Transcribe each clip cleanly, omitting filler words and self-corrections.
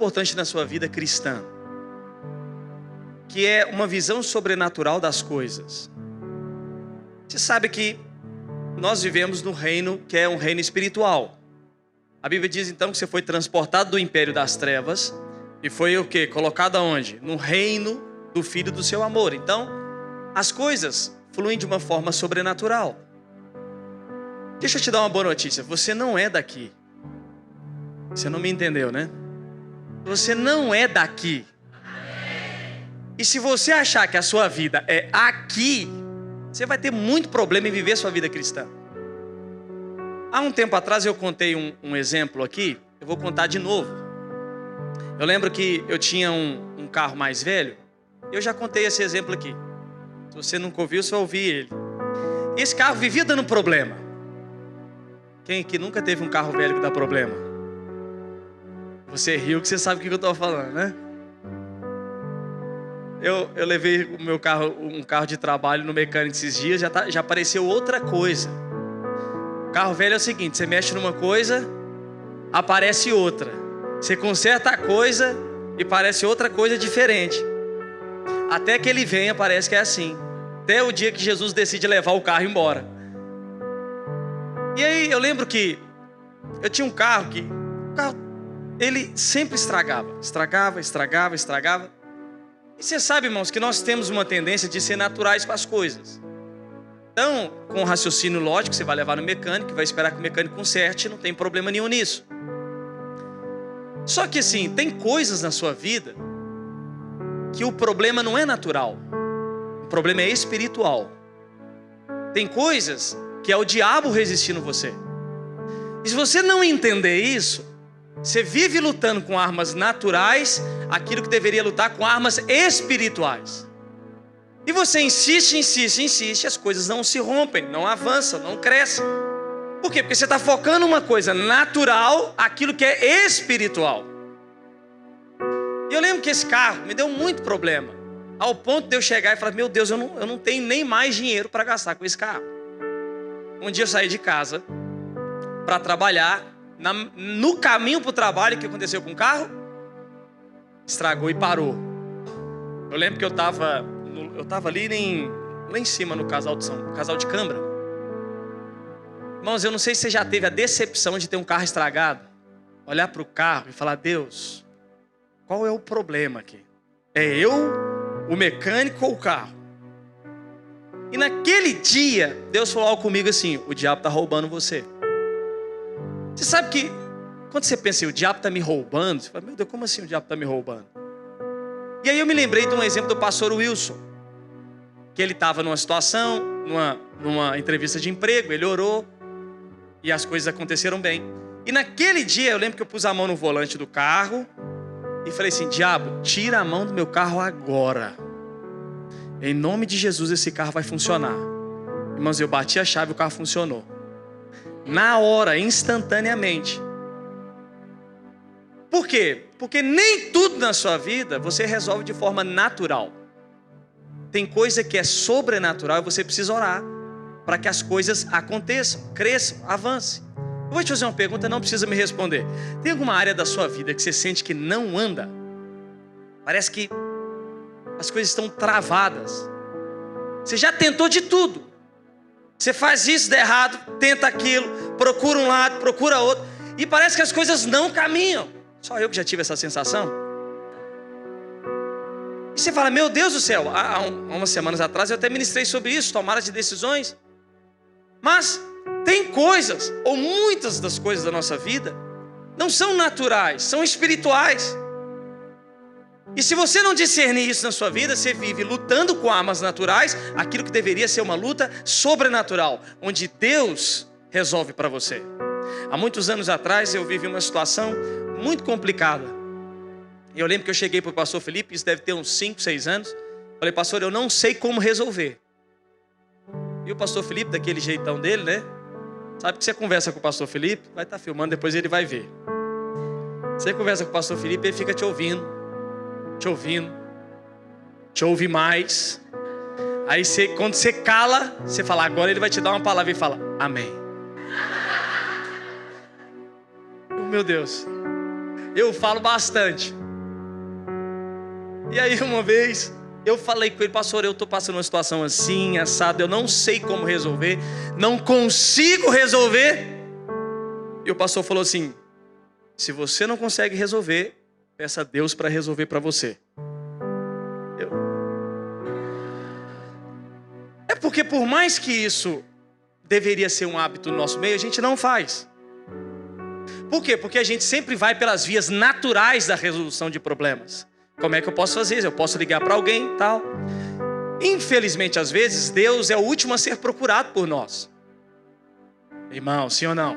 importante na sua vida cristã, que é uma visão sobrenatural das coisas. Você sabe que nós vivemos num reino que é um reino espiritual. A Bíblia diz então que você foi transportado do império das trevas e foi o quê? Colocado aonde? No reino do Filho do seu amor. Então, as coisas fluem de uma forma sobrenatural. Deixa eu te dar uma boa notícia. Você não é daqui. Você não me entendeu, né? Você não é daqui. E se você achar que a sua vida é aqui, você vai ter muito problema em viver sua vida cristã. Há um tempo atrás eu contei um exemplo aqui. Eu vou contar de novo. Eu lembro que eu tinha um carro mais velho. Eu já contei esse exemplo aqui. Se você nunca ouviu, você vai ouvir ele. E esse carro vivia dando problema. Quem aqui nunca teve um carro velho que dá problema? Você riu que você sabe o que eu estou falando, né? Eu levei o meu carro, um carro de trabalho no mecânico esses dias, já apareceu outra coisa. O carro velho é o seguinte, você mexe numa coisa, aparece outra. Você conserta a coisa e parece outra coisa diferente. Até que ele venha, parece que é assim. Até o dia que Jesus decide levar o carro embora. E aí eu lembro que eu tinha um carro que... ele sempre estragava. E você sabe, irmãos, que nós temos uma tendência de ser naturais com as coisas. Então, com o raciocínio lógico, você vai levar no mecânico, vai esperar que o mecânico conserte, não tem problema nenhum nisso. Só que assim, tem coisas na sua vida que o problema não é natural. O problema é espiritual. Tem coisas que é o diabo resistindo você. E se você não entender isso, você vive lutando com armas naturais, aquilo que deveria lutar com armas espirituais. E você insiste, as coisas não se rompem, não avançam, não crescem. Por quê? Porque você está focando uma coisa natural, aquilo que é espiritual. E eu lembro que esse carro me deu muito problema, ao ponto de eu chegar e falar, meu Deus, eu não tenho nem mais dinheiro para gastar com esse carro. Um dia eu saí de casa para trabalhar. No caminho para o trabalho, o que aconteceu com o carro? Estragou e parou. Eu lembro que eu estava ali lá em cima no casal de Cambra. Irmãos, eu não sei se você já teve a decepção de ter um carro estragado. Olhar para o carro e falar, Deus, qual é o problema aqui? É eu, o mecânico ou o carro? E naquele dia, Deus falou algo comigo assim, o diabo está roubando você. Você sabe que quando você pensa assim, o diabo está me roubando, você fala, meu Deus, como assim o diabo está me roubando? E aí eu me lembrei de um exemplo do pastor Wilson, que ele estava numa situação, numa entrevista de emprego, ele orou e as coisas aconteceram bem. E naquele dia eu lembro que eu pus a mão no volante do carro e falei assim, diabo, tira a mão do meu carro agora. Em nome de Jesus esse carro vai funcionar. Irmãos, eu bati a chave e o carro funcionou. Na hora, instantaneamente. Por quê? Porque nem tudo na sua vida você resolve de forma natural. Tem coisa que é sobrenatural e você precisa orar para que as coisas aconteçam, cresçam, avancem. Eu vou te fazer uma pergunta, não precisa me responder. Tem alguma área da sua vida que você sente que não anda? Parece que as coisas estão travadas. Você já tentou de tudo. Você faz isso, dá errado, tenta aquilo, procura um lado, procura outro. E parece que as coisas não caminham. Só eu que já tive essa sensação. E você fala, meu Deus do céu, há umas semanas atrás eu até ministrei sobre isso, tomada de decisões. Mas tem coisas, ou muitas das coisas da nossa vida, não são naturais, são espirituais. E se você não discernir isso na sua vida, você vive lutando com armas naturais, aquilo que deveria ser uma luta sobrenatural, onde Deus resolve para você. Há muitos anos atrás eu vivi uma situação muito complicada. Eu lembro que eu cheguei para o pastor Felipe, isso deve ter uns 5, 6 anos. Falei, pastor, eu não sei como resolver. E o pastor Felipe, daquele jeitão dele, né? Sabe que você conversa com o pastor Felipe, vai estar filmando, depois ele vai ver. Você conversa com o pastor Felipe, ele fica te ouvindo, te ouve mais. Aí quando você cala, você fala, agora ele vai te dar uma palavra e fala, amém. Oh, meu Deus. Eu falo bastante. E aí uma vez eu falei com ele: pastor, eu estou passando uma situação assim, assado, eu não sei como resolver, não consigo resolver. E o pastor falou assim: se você não consegue resolver, peça a Deus para resolver para você. É porque por mais que isso deveria ser um hábito no nosso meio, a gente não faz. Por quê? Porque a gente sempre vai pelas vias naturais da resolução de problemas. Como é que eu posso fazer isso? Eu posso ligar para alguém e tal. Infelizmente, às vezes, Deus é o último a ser procurado por nós. Irmão, sim ou não?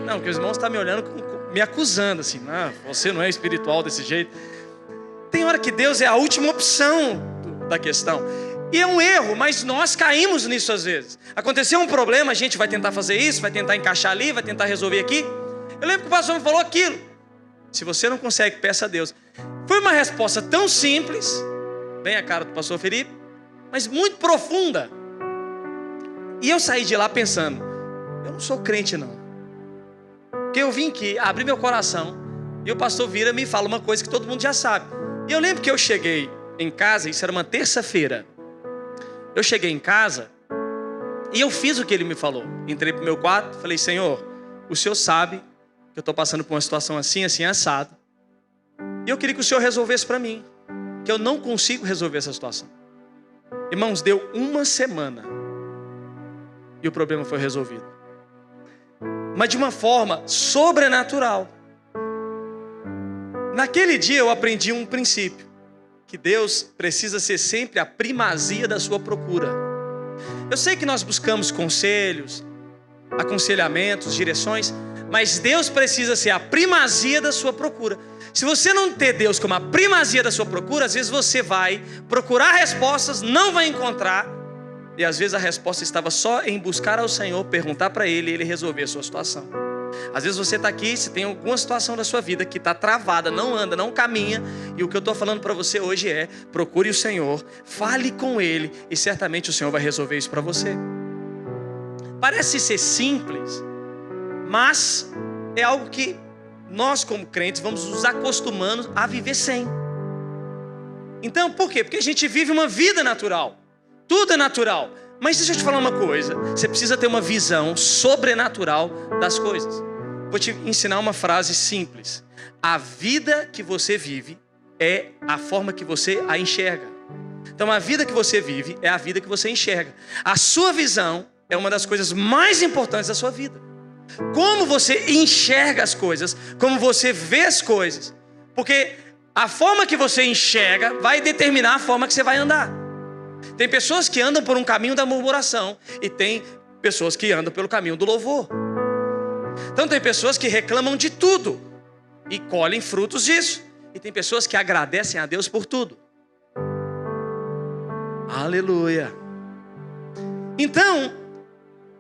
Não, porque os irmãos estão me olhando, me acusando assim: não, você não é espiritual desse jeito. Tem hora que Deus é a última opção da questão. E é um erro, mas nós caímos nisso às vezes. Aconteceu um problema, a gente vai tentar fazer isso, vai tentar encaixar ali, vai tentar resolver aqui. Eu lembro que o pastor me falou aquilo: se você não consegue, peça a Deus. Foi uma resposta tão simples, bem a cara do pastor Felipe, mas muito profunda. E eu saí de lá pensando: eu não sou crente não. Porque eu vim aqui, abri meu coração, e o pastor vira e me fala uma coisa que todo mundo já sabe. E eu lembro que eu cheguei em casa, isso era uma terça-feira. Eu cheguei em casa e eu fiz o que ele me falou. Entrei para o meu quarto, falei: Senhor, o Senhor sabe que eu estou passando por uma situação assim, assim, assado. E eu queria que o Senhor resolvesse para mim, que eu não consigo resolver essa situação. Irmãos, deu uma semana e o problema foi resolvido. Mas de uma forma sobrenatural. Naquele dia eu aprendi um princípio: que Deus precisa ser sempre a primazia da sua procura. Eu sei que nós buscamos conselhos, aconselhamentos, direções, mas Deus precisa ser a primazia da sua procura. Se você não ter Deus como a primazia da sua procura, às vezes você vai procurar respostas, não vai encontrar, e às vezes a resposta estava só em buscar ao Senhor, perguntar para Ele e Ele resolver a sua situação. Às vezes você está aqui, se tem alguma situação da sua vida que está travada, não anda, não caminha, e o que eu estou falando para você hoje é: procure o Senhor, fale com Ele, e certamente o Senhor vai resolver isso para você. Parece ser simples, mas é algo que nós como crentes vamos nos acostumando a viver sem. Então, por quê? Porque a gente vive uma vida natural, tudo é natural. Mas deixa eu te falar uma coisa: você precisa ter uma visão sobrenatural das coisas. Vou te ensinar uma frase simples: a vida que você vive é a forma que você a enxerga. Então a vida que você vive é a vida que você enxerga. A sua visão é uma das coisas mais importantes da sua vida. Como você enxerga as coisas, como você vê as coisas. Porque a forma que você enxerga vai determinar a forma que você vai andar. Tem pessoas que andam por um caminho da murmuração, e tem pessoas que andam pelo caminho do louvor. Então tem pessoas que reclamam de tudo e colhem frutos disso, e tem pessoas que agradecem a Deus por tudo. Aleluia. Então,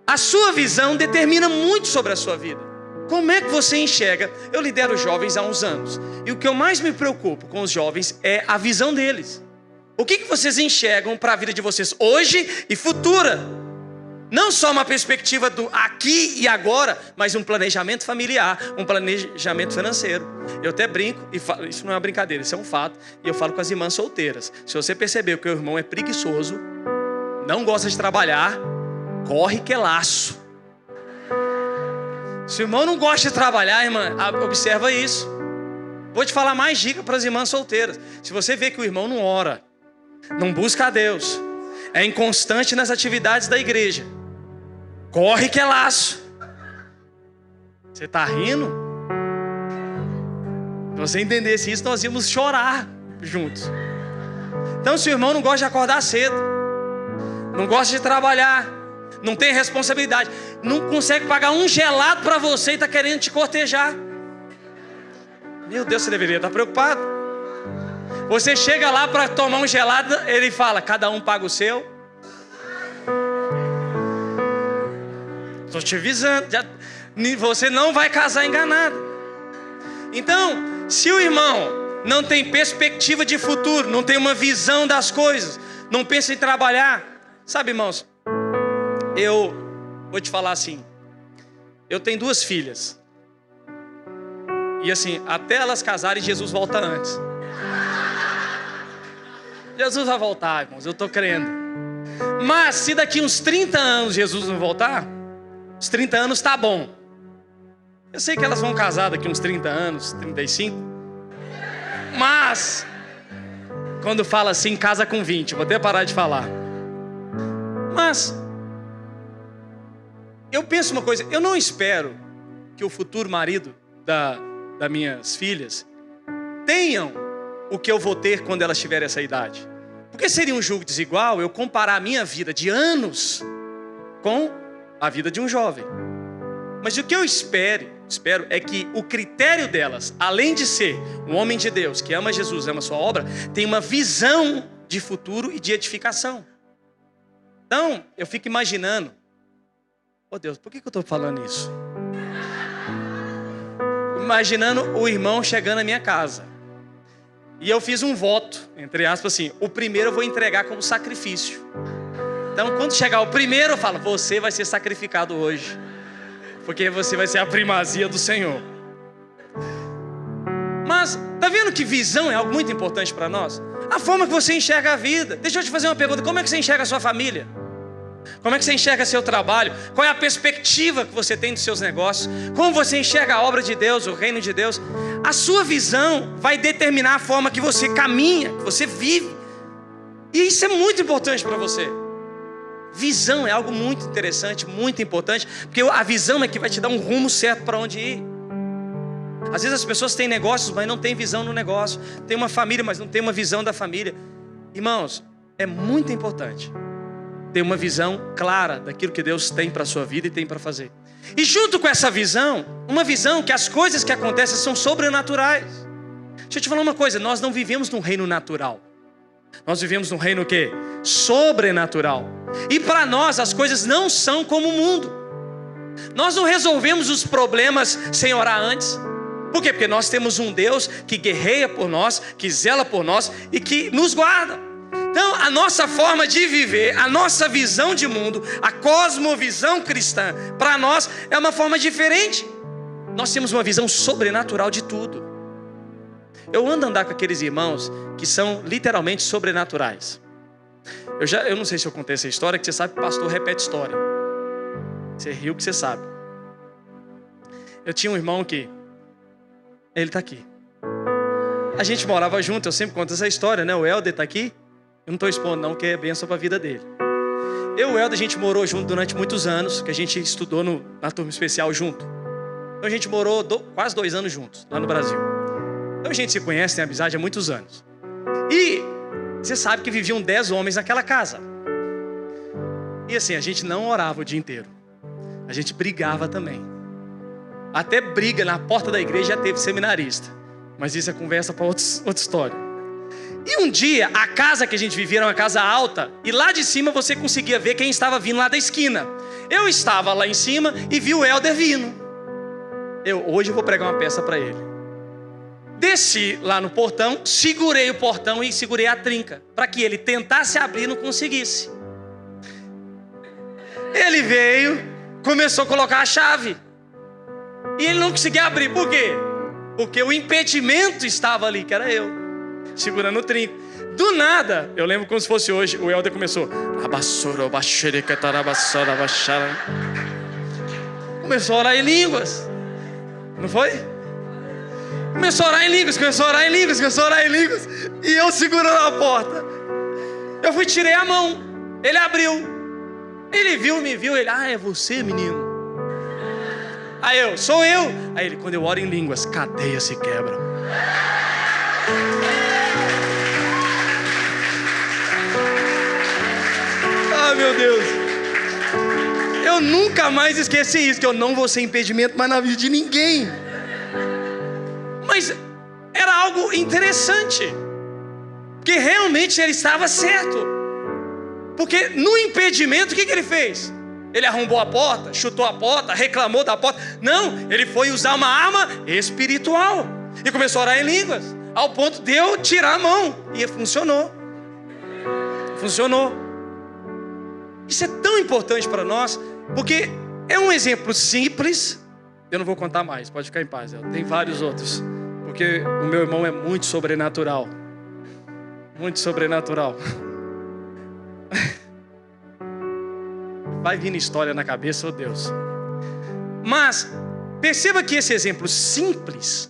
a sua visão determina muito sobre a sua vida. Como é que você enxerga? Eu lidero jovens há uns anos, e o que eu mais me preocupo com os jovens é a visão deles. O que vocês enxergam para a vida de vocês hoje e futura? Não só uma perspectiva do aqui e agora, mas um planejamento familiar, um planejamento financeiro. Eu até brinco, e falo, isso não é uma brincadeira, isso é um fato, e eu falo com as irmãs solteiras: se você percebeu que o irmão é preguiçoso, não gosta de trabalhar, corre que é laço. Se o irmão não gosta de trabalhar, irmã, observa isso. Vou te falar mais dica para as irmãs solteiras: se você vê que o irmão não ora, não busca a Deus, é inconstante nas atividades da igreja, corre que é laço. Você está rindo? Se você entendesse isso, nós íamos chorar juntos. Então, se o irmão não gosta de acordar cedo, não gosta de trabalhar, não tem responsabilidade, não consegue pagar um gelado para você e está querendo te cortejar, meu Deus, você deveria estar preocupado. Você chega lá para tomar um gelado, ele fala: cada um paga o seu. Estou te avisando, você não vai casar enganado. Então, se o irmão não tem perspectiva de futuro, não tem uma visão das coisas, não pensa em trabalhar, sabe, irmãos, eu vou te falar assim: eu tenho 2 filhas, E assim, até elas casarem, Jesus volta antes. Jesus vai voltar, irmãos, eu estou crendo. Mas se daqui uns 30 anos Jesus não voltar, os 30 anos tá bom. Eu sei que elas vão casar daqui uns 30 anos, 35. Mas quando fala assim, casa com 20, vou até parar de falar. Mas eu penso uma coisa, eu não espero que o futuro marido das minhas filhas tenham o que eu vou ter quando elas tiverem essa idade. Porque seria um julgo desigual eu comparar a minha vida de anos com a vida de um jovem. Mas o que eu espero é que o critério delas, além de ser um homem de Deus, que ama Jesus, ama sua obra, tem uma visão de futuro e de edificação. Então, eu fico imaginando, oh Deus, por que eu estou falando isso? Imaginando o irmão chegando à minha casa. E eu fiz um voto, entre aspas assim, o primeiro eu vou entregar como sacrifício. Então, quando chegar o primeiro, eu falo, você vai ser sacrificado hoje. Porque você vai ser a primazia do Senhor. Mas, tá vendo que visão é algo muito importante para nós? A forma que você enxerga a vida. Deixa eu te fazer uma pergunta, como é que você enxerga a sua família? Como é que você enxerga seu trabalho? Qual é a perspectiva que você tem dos seus negócios? Como você enxerga a obra de Deus, o reino de Deus? A sua visão vai determinar a forma que você caminha, que você vive. E isso é muito importante para você. Visão é algo muito interessante, muito importante, porque a visão é que vai te dar um rumo certo para onde ir. Às vezes as pessoas têm negócios, mas não têm visão no negócio. Tem uma família, mas não tem uma visão da família. Irmãos, é muito importante ter uma visão clara daquilo que Deus tem para a sua vida e tem para fazer. E junto com essa visão, uma visão que as coisas que acontecem são sobrenaturais. Deixa eu te falar uma coisa, nós não vivemos num reino natural. Nós vivemos num reino o quê? Sobrenatural. E para nós as coisas não são como o mundo. Nós não resolvemos os problemas sem orar antes. Por quê? Porque nós temos um Deus que guerreia por nós, que zela por nós e que nos guarda. Então a nossa forma de viver, a nossa visão de mundo, a cosmovisão cristã, para nós é uma forma diferente. Nós temos uma visão sobrenatural de tudo. Eu ando a andar com aqueles irmãos que são literalmente sobrenaturais. Eu não sei se eu contei essa história, que você sabe que pastor repete história. Você riu que você sabe. Eu tinha um irmão que, ele está aqui. A gente morava junto, eu sempre conto essa história, né? O Helder está aqui. Eu não estou expondo não, que é bênção para a vida dele. Eu e o Helder, a gente morou junto durante muitos anos, que a gente estudou na turma especial junto. Então a gente morou quase 2 anos juntos, lá no Brasil. Então a gente se conhece, tem amizade há muitos anos. E você sabe que viviam 10 homens naquela casa. E assim, a gente não orava o dia inteiro. A gente brigava também. Até briga na porta da igreja já teve seminarista. Mas isso é conversa para outra história. E um dia, a casa que a gente vivia era uma casa alta. E lá de cima você conseguia ver quem estava vindo lá da esquina. Eu estava lá em cima e vi o Helder vindo. Hoje eu vou pregar uma peça para ele. Desci lá no portão, segurei o portão e segurei a trinca, para que ele tentasse abrir e não conseguisse. Ele veio, começou a colocar a chave. E ele não conseguia abrir, por quê? Porque o impedimento estava ali, que era eu, segurando o trinco. Do nada, eu lembro como se fosse hoje, o Helder começou. Começou a orar em línguas. Não foi? Começou a orar em línguas, e eu segurando a porta. Eu fui, tirei a mão. Ele abriu. Ele viu, me viu. Ele, é você, menino? Aí sou eu. Aí ele, quando eu oro em línguas, cadeias se quebram. Meu Deus. Eu nunca mais esqueci isso, que eu não vou ser impedimento mais na vida de ninguém. Mas era algo interessante, porque realmente ele estava certo. Porque no impedimento, o que ele fez? Ele arrombou a porta, chutou a porta, reclamou da porta. Não, ele foi usar uma arma espiritual e começou a orar em línguas, ao ponto de eu tirar a mão. E funcionou. Isso é tão importante para nós, porque é um exemplo simples, Eu não vou contar mais, pode ficar em paz. Tem vários outros. Porque o meu irmão é muito sobrenatural. Muito sobrenatural. Vai vindo história na cabeça, oh Deus. Mas perceba que esse exemplo simples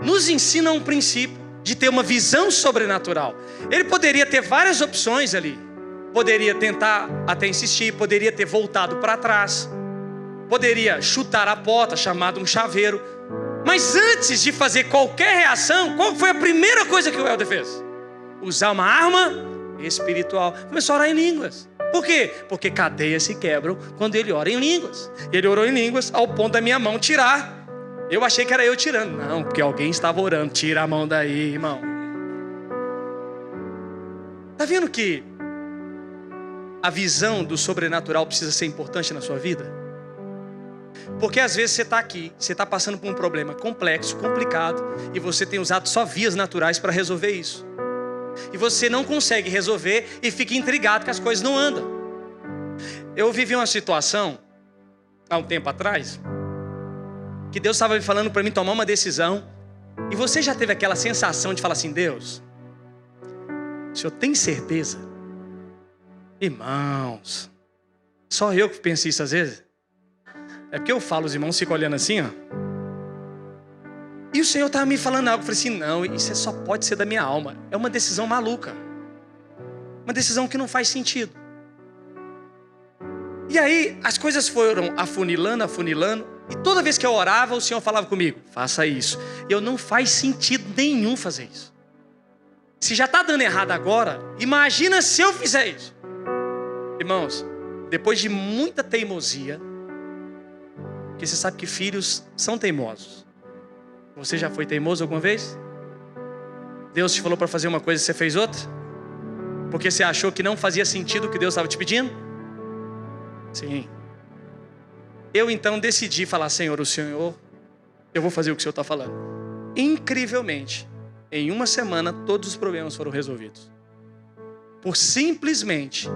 nos ensina um princípio de ter uma visão sobrenatural. Ele poderia ter várias opções ali. Poderia tentar até insistir, poderia ter voltado para trás, poderia chutar a porta, chamado um chaveiro. Mas antes de fazer qualquer reação, qual foi a primeira coisa que o Helder fez? Usar uma arma espiritual. Começou a orar em línguas. Por quê? Porque cadeias se quebram quando ele ora em línguas. Ele orou em línguas ao ponto da minha mão tirar. Eu achei que era eu tirando. Não, porque alguém estava orando. Tira a mão daí, irmão. Está vendo que a visão do sobrenatural precisa ser importante na sua vida? Porque às vezes você está aqui, você está passando por um problema complexo, complicado, e você tem usado só vias naturais para resolver isso. E você não consegue resolver e fica intrigado que as coisas não andam. Eu vivi uma situação, há um tempo atrás, que Deus estava me falando para mim tomar uma decisão. E você já teve aquela sensação de falar assim: Deus, o Senhor tem certeza? Irmãos, só eu que penso isso às vezes. É porque eu falo, os irmãos ficam olhando assim, ó. E o Senhor estava me falando algo. Eu falei assim: não, isso só pode ser da minha alma. É uma decisão maluca. Uma decisão que não faz sentido. E aí as coisas foram afunilando, afunilando. E toda vez que eu orava, o Senhor falava comigo: faça isso. E eu: não faz sentido nenhum fazer isso. Se já está dando errado agora, imagina se eu fizer isso. Irmãos, depois de muita teimosia, porque você sabe que filhos são teimosos. Você já foi teimoso alguma vez? Deus te falou para fazer uma coisa e você fez outra? Porque você achou que não fazia sentido o que Deus estava te pedindo? Sim. Eu então decidi falar: Senhor, eu vou fazer o que o Senhor está falando. Incrivelmente, em uma semana todos os problemas foram resolvidos. Por simplesmente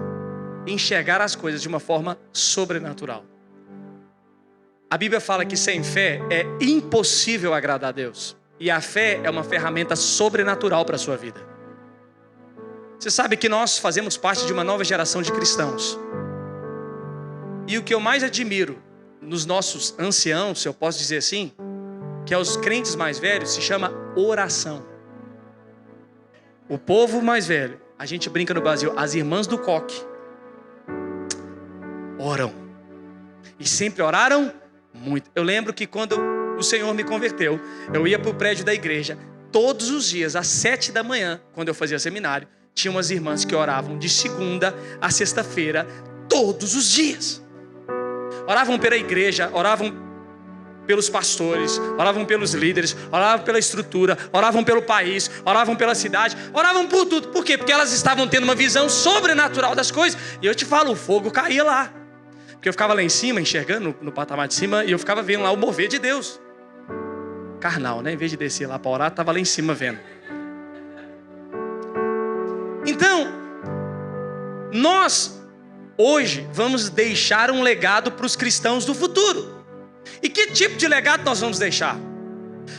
enxergar as coisas de uma forma sobrenatural. A Bíblia fala que sem fé é impossível agradar a Deus. E a fé é uma ferramenta sobrenatural para a sua vida. Você sabe que nós fazemos parte de uma nova geração de cristãos. E o que eu mais admiro nos nossos anciãos, se eu posso dizer assim, que é os crentes mais velhos, se chama oração. O povo mais velho, a gente brinca no Brasil, as irmãs do coque, oram. E sempre oraram muito. Eu lembro que quando o Senhor me converteu, eu ia para o prédio da igreja todos os dias, às 7 da manhã, quando eu fazia seminário. Tinha umas irmãs que oravam de segunda a sexta-feira, todos os dias. Oravam pela igreja, oravam pelos pastores, oravam pelos líderes, oravam pela estrutura, oravam pelo país, oravam pela cidade, oravam por tudo. Por quê? Porque elas estavam tendo uma visão sobrenatural das coisas. E eu te falo, o fogo caía lá. Porque eu ficava lá em cima, enxergando no patamar de cima, e eu ficava vendo lá o mover de Deus. Carnal, né? Em vez de descer lá para orar, estava lá em cima vendo. Então, nós hoje vamos deixar um legado para os cristãos do futuro. E que tipo de legado nós vamos deixar?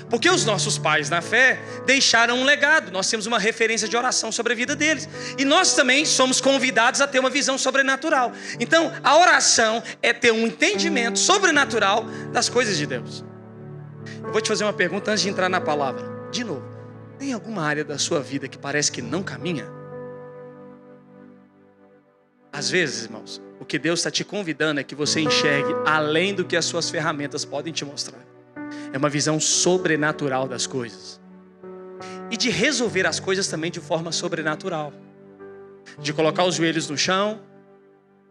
Porque os nossos pais na fé deixaram um legado. Nós temos uma referência de oração sobre a vida deles. E nós também somos convidados a ter uma visão sobrenatural. Então, a oração é ter um entendimento sobrenatural das coisas de Deus. Eu vou te fazer uma pergunta antes de entrar na palavra. De novo, tem alguma área da sua vida que parece que não caminha? Às vezes, irmãos, o que Deus está te convidando é que você enxergue além do que as suas ferramentas podem te mostrar. É uma visão sobrenatural das coisas. E de resolver as coisas também de forma sobrenatural. De colocar os joelhos no chão,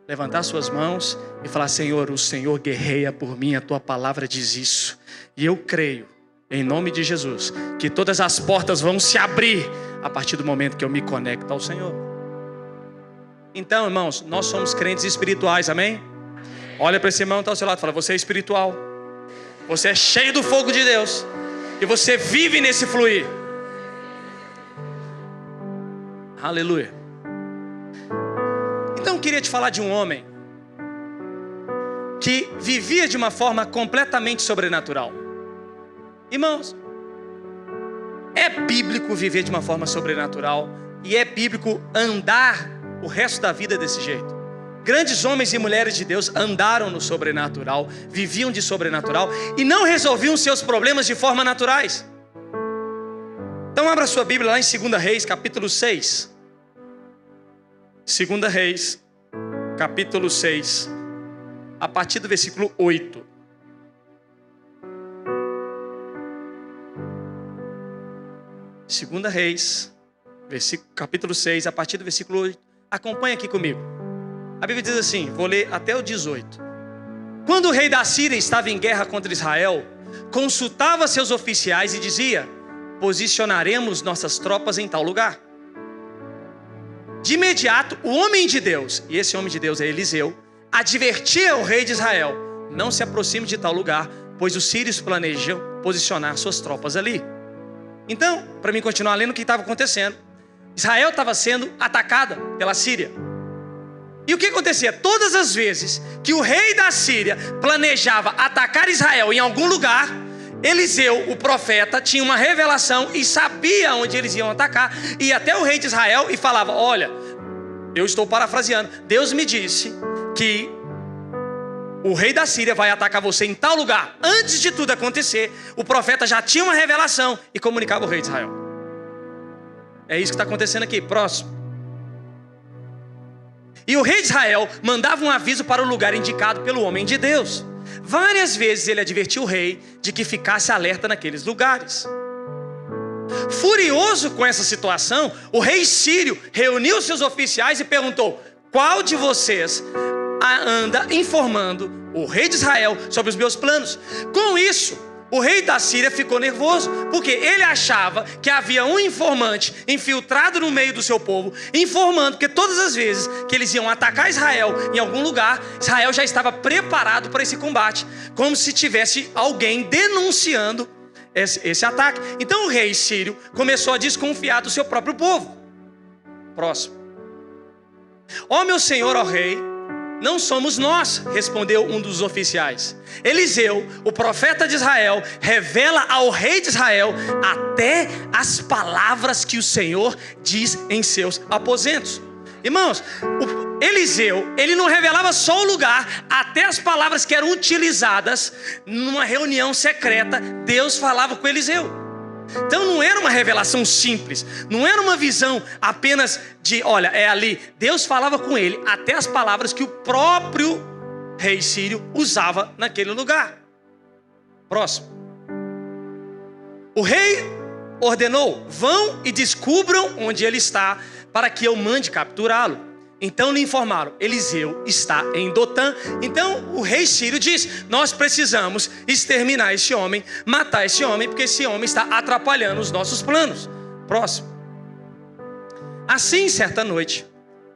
levantar suas mãos e falar: Senhor, o Senhor guerreia por mim, a tua palavra diz isso. E eu creio, em nome de Jesus, que todas as portas vão se abrir a partir do momento que eu me conecto ao Senhor. Então, irmãos, nós somos crentes espirituais, amém? Olha para esse irmão que está ao seu lado e fala: você é espiritual. Você é cheio do fogo de Deus. E você vive nesse fluir. Aleluia. Então eu queria te falar de um homem que vivia de uma forma completamente sobrenatural. Irmãos, é bíblico viver de uma forma sobrenatural e é bíblico andar o resto da vida desse jeito. Grandes homens e mulheres de Deus andaram no sobrenatural, viviam de sobrenatural e não resolviam seus problemas de forma naturais. Então abra sua Bíblia lá em 2 Reis, capítulo 6. 2 Reis, capítulo 6, a partir do versículo 8. Segunda Reis, capítulo 6, a partir do versículo 8. Acompanha aqui comigo. A Bíblia diz assim, vou ler até o 18. Quando o rei da Síria estava em guerra contra Israel, consultava seus oficiais e dizia: posicionaremos nossas tropas em tal lugar. De imediato, o homem de Deus, e esse homem de Deus é Eliseu, advertia o rei de Israel: não se aproxime de tal lugar, pois os sírios planejam posicionar suas tropas ali. Então, para mim continuar lendo o que estava acontecendo, Israel estava sendo atacada pela Síria. E o que acontecia? Todas as vezes que o rei da Síria planejava atacar Israel em algum lugar, Eliseu, o profeta, tinha uma revelação e sabia onde eles iam atacar. E até o rei de Israel e falava: olha, eu estou parafraseando, Deus me disse que o rei da Síria vai atacar você em tal lugar. Antes de tudo acontecer, o profeta já tinha uma revelação e comunicava ao rei de Israel. É isso que está acontecendo aqui. Próximo. E o rei de Israel mandava um aviso para o lugar indicado pelo homem de Deus. Várias vezes ele advertiu o rei de que ficasse alerta naqueles lugares. Furioso com essa situação, o rei sírio reuniu seus oficiais e perguntou: qual de vocês anda informando o rei de Israel sobre os meus planos? Com isso, o rei da Síria ficou nervoso, porque ele achava que havia um informante infiltrado no meio do seu povo, informando que todas as vezes que eles iam atacar Israel em algum lugar, Israel já estava preparado para esse combate, como se tivesse alguém denunciando esse ataque. Então o rei sírio começou a desconfiar do seu próprio povo. Próximo. Ó meu senhor, ó rei, não somos nós, respondeu um dos oficiais. Eliseu, o profeta de Israel, revela ao rei de Israel até as palavras que o Senhor diz em seus aposentos. Irmãos, Eliseu, ele não revelava só o lugar, até as palavras que eram utilizadas numa reunião secreta, Deus falava com Eliseu. Então não era uma revelação simples, não era uma visão apenas de, olha, é ali. Deus falava com ele até as palavras que o próprio rei sírio usava naquele lugar. Próximo. O rei ordenou: vão e descubram onde ele está, para que eu mande capturá-lo. Então lhe informaram: Eliseu está em Dotã. Então o rei sírio diz: nós precisamos exterminar esse homem, matar esse homem, porque esse homem está atrapalhando os nossos planos. Próximo. Assim, certa noite,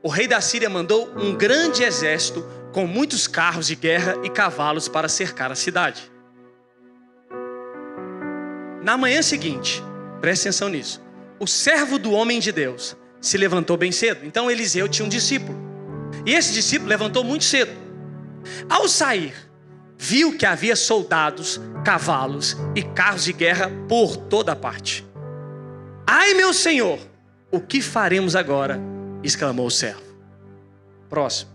o rei da Síria mandou um grande exército com muitos carros de guerra e cavalos para cercar a cidade. Na manhã seguinte, preste atenção nisso, o servo do homem de Deus se levantou bem cedo. Então Eliseu tinha um discípulo, e esse discípulo levantou muito cedo. Ao sair, viu que havia soldados, cavalos e carros de guerra por toda parte. Ai meu senhor, o que faremos agora? Exclamou o servo. Próximo.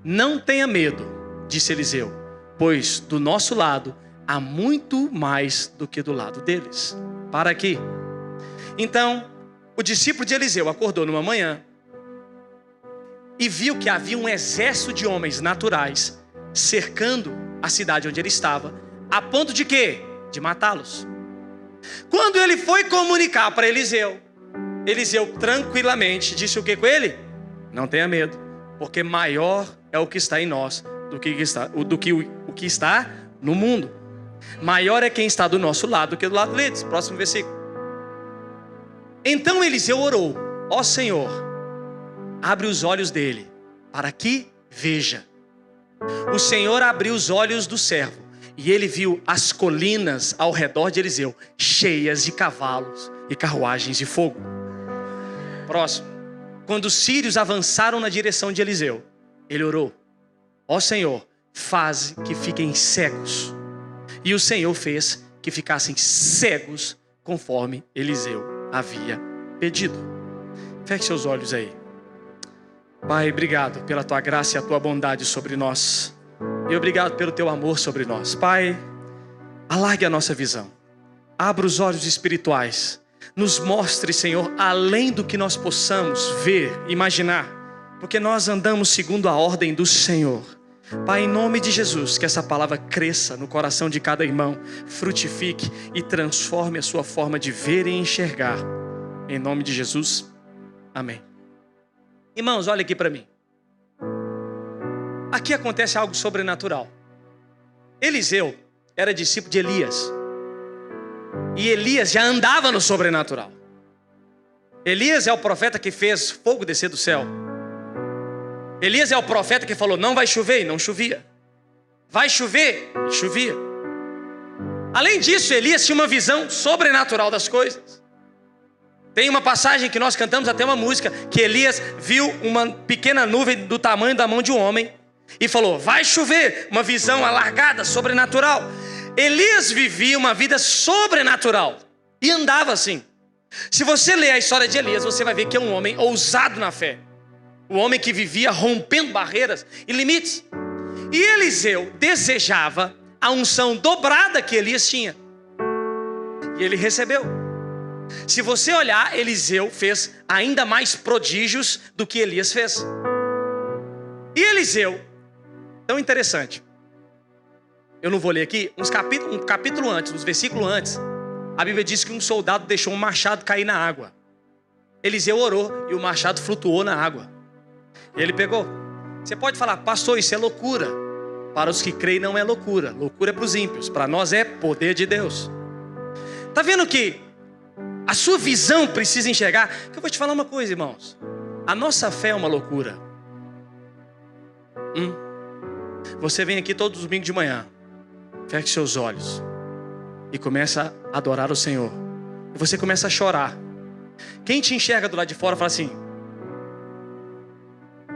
Não tenha medo, disse Eliseu, pois do nosso lado há muito mais do que do lado deles. Para aqui. Então o discípulo de Eliseu acordou numa manhã e viu que havia um exército de homens naturais cercando a cidade onde ele estava, a ponto de quê? De matá-los. Quando ele foi comunicar para Eliseu, Eliseu tranquilamente disse o que com ele? Não tenha medo, porque maior é o que está em nós do que o que está no mundo. Maior é quem está do nosso lado do que do lado deles. Próximo versículo. Então Eliseu orou: ó Senhor, abre os olhos dele, para que veja. O Senhor abriu os olhos do servo, e ele viu as colinas ao redor de Eliseu, cheias de cavalos e carruagens de fogo. Próximo. Quando os sírios avançaram na direção de Eliseu, ele orou: ó Senhor, faz que fiquem cegos. E o Senhor fez que ficassem cegos conforme Eliseu havia pedido. Feche seus olhos aí. Pai, obrigado pela tua graça e a tua bondade sobre nós. E obrigado pelo teu amor sobre nós. Pai, alargue a nossa visão. Abra os olhos espirituais. Nos mostre, Senhor, além do que nós possamos ver, imaginar. Porque nós andamos segundo a ordem do Senhor. Pai, em nome de Jesus, que essa palavra cresça no coração de cada irmão, frutifique e transforme a sua forma de ver e enxergar. Em nome de Jesus, amém. Irmãos, olha aqui para mim. Aqui acontece algo sobrenatural. Eliseu era discípulo de Elias. E Elias já andava no sobrenatural. Elias é o profeta que fez fogo descer do céu. Elias é o profeta que falou, não vai chover, e não chovia. Vai chover, e chovia. Além disso, Elias tinha uma visão sobrenatural das coisas. Tem uma passagem que nós cantamos até uma música, que Elias viu uma pequena nuvem do tamanho da mão de um homem e falou, vai chover, uma visão alargada, sobrenatural. Elias vivia uma vida sobrenatural e andava assim. Se você ler a história de Elias, você vai ver que é um homem ousado na fé. Um homem que vivia rompendo barreiras e limites. E Eliseu desejava a unção dobrada que Elias tinha. E ele recebeu. Se você olhar, Eliseu fez ainda mais prodígios do que Elias fez. E Eliseu, tão interessante. Eu não vou ler aqui, um capítulo antes, uns versículos antes, a Bíblia diz que um soldado deixou um machado cair na água. Eliseu orou e o machado flutuou na água. Ele pegou. Você pode falar, pastor, isso é loucura. Para os que creem não é loucura. Loucura é para os ímpios. Para nós é poder de Deus. Está vendo que a sua visão precisa enxergar? Que eu vou te falar uma coisa, irmãos. A nossa fé é uma loucura. Você vem aqui todos os domingos de manhã. Feche seus olhos e começa a adorar o Senhor. E você começa a chorar. Quem te enxerga do lado de fora fala assim,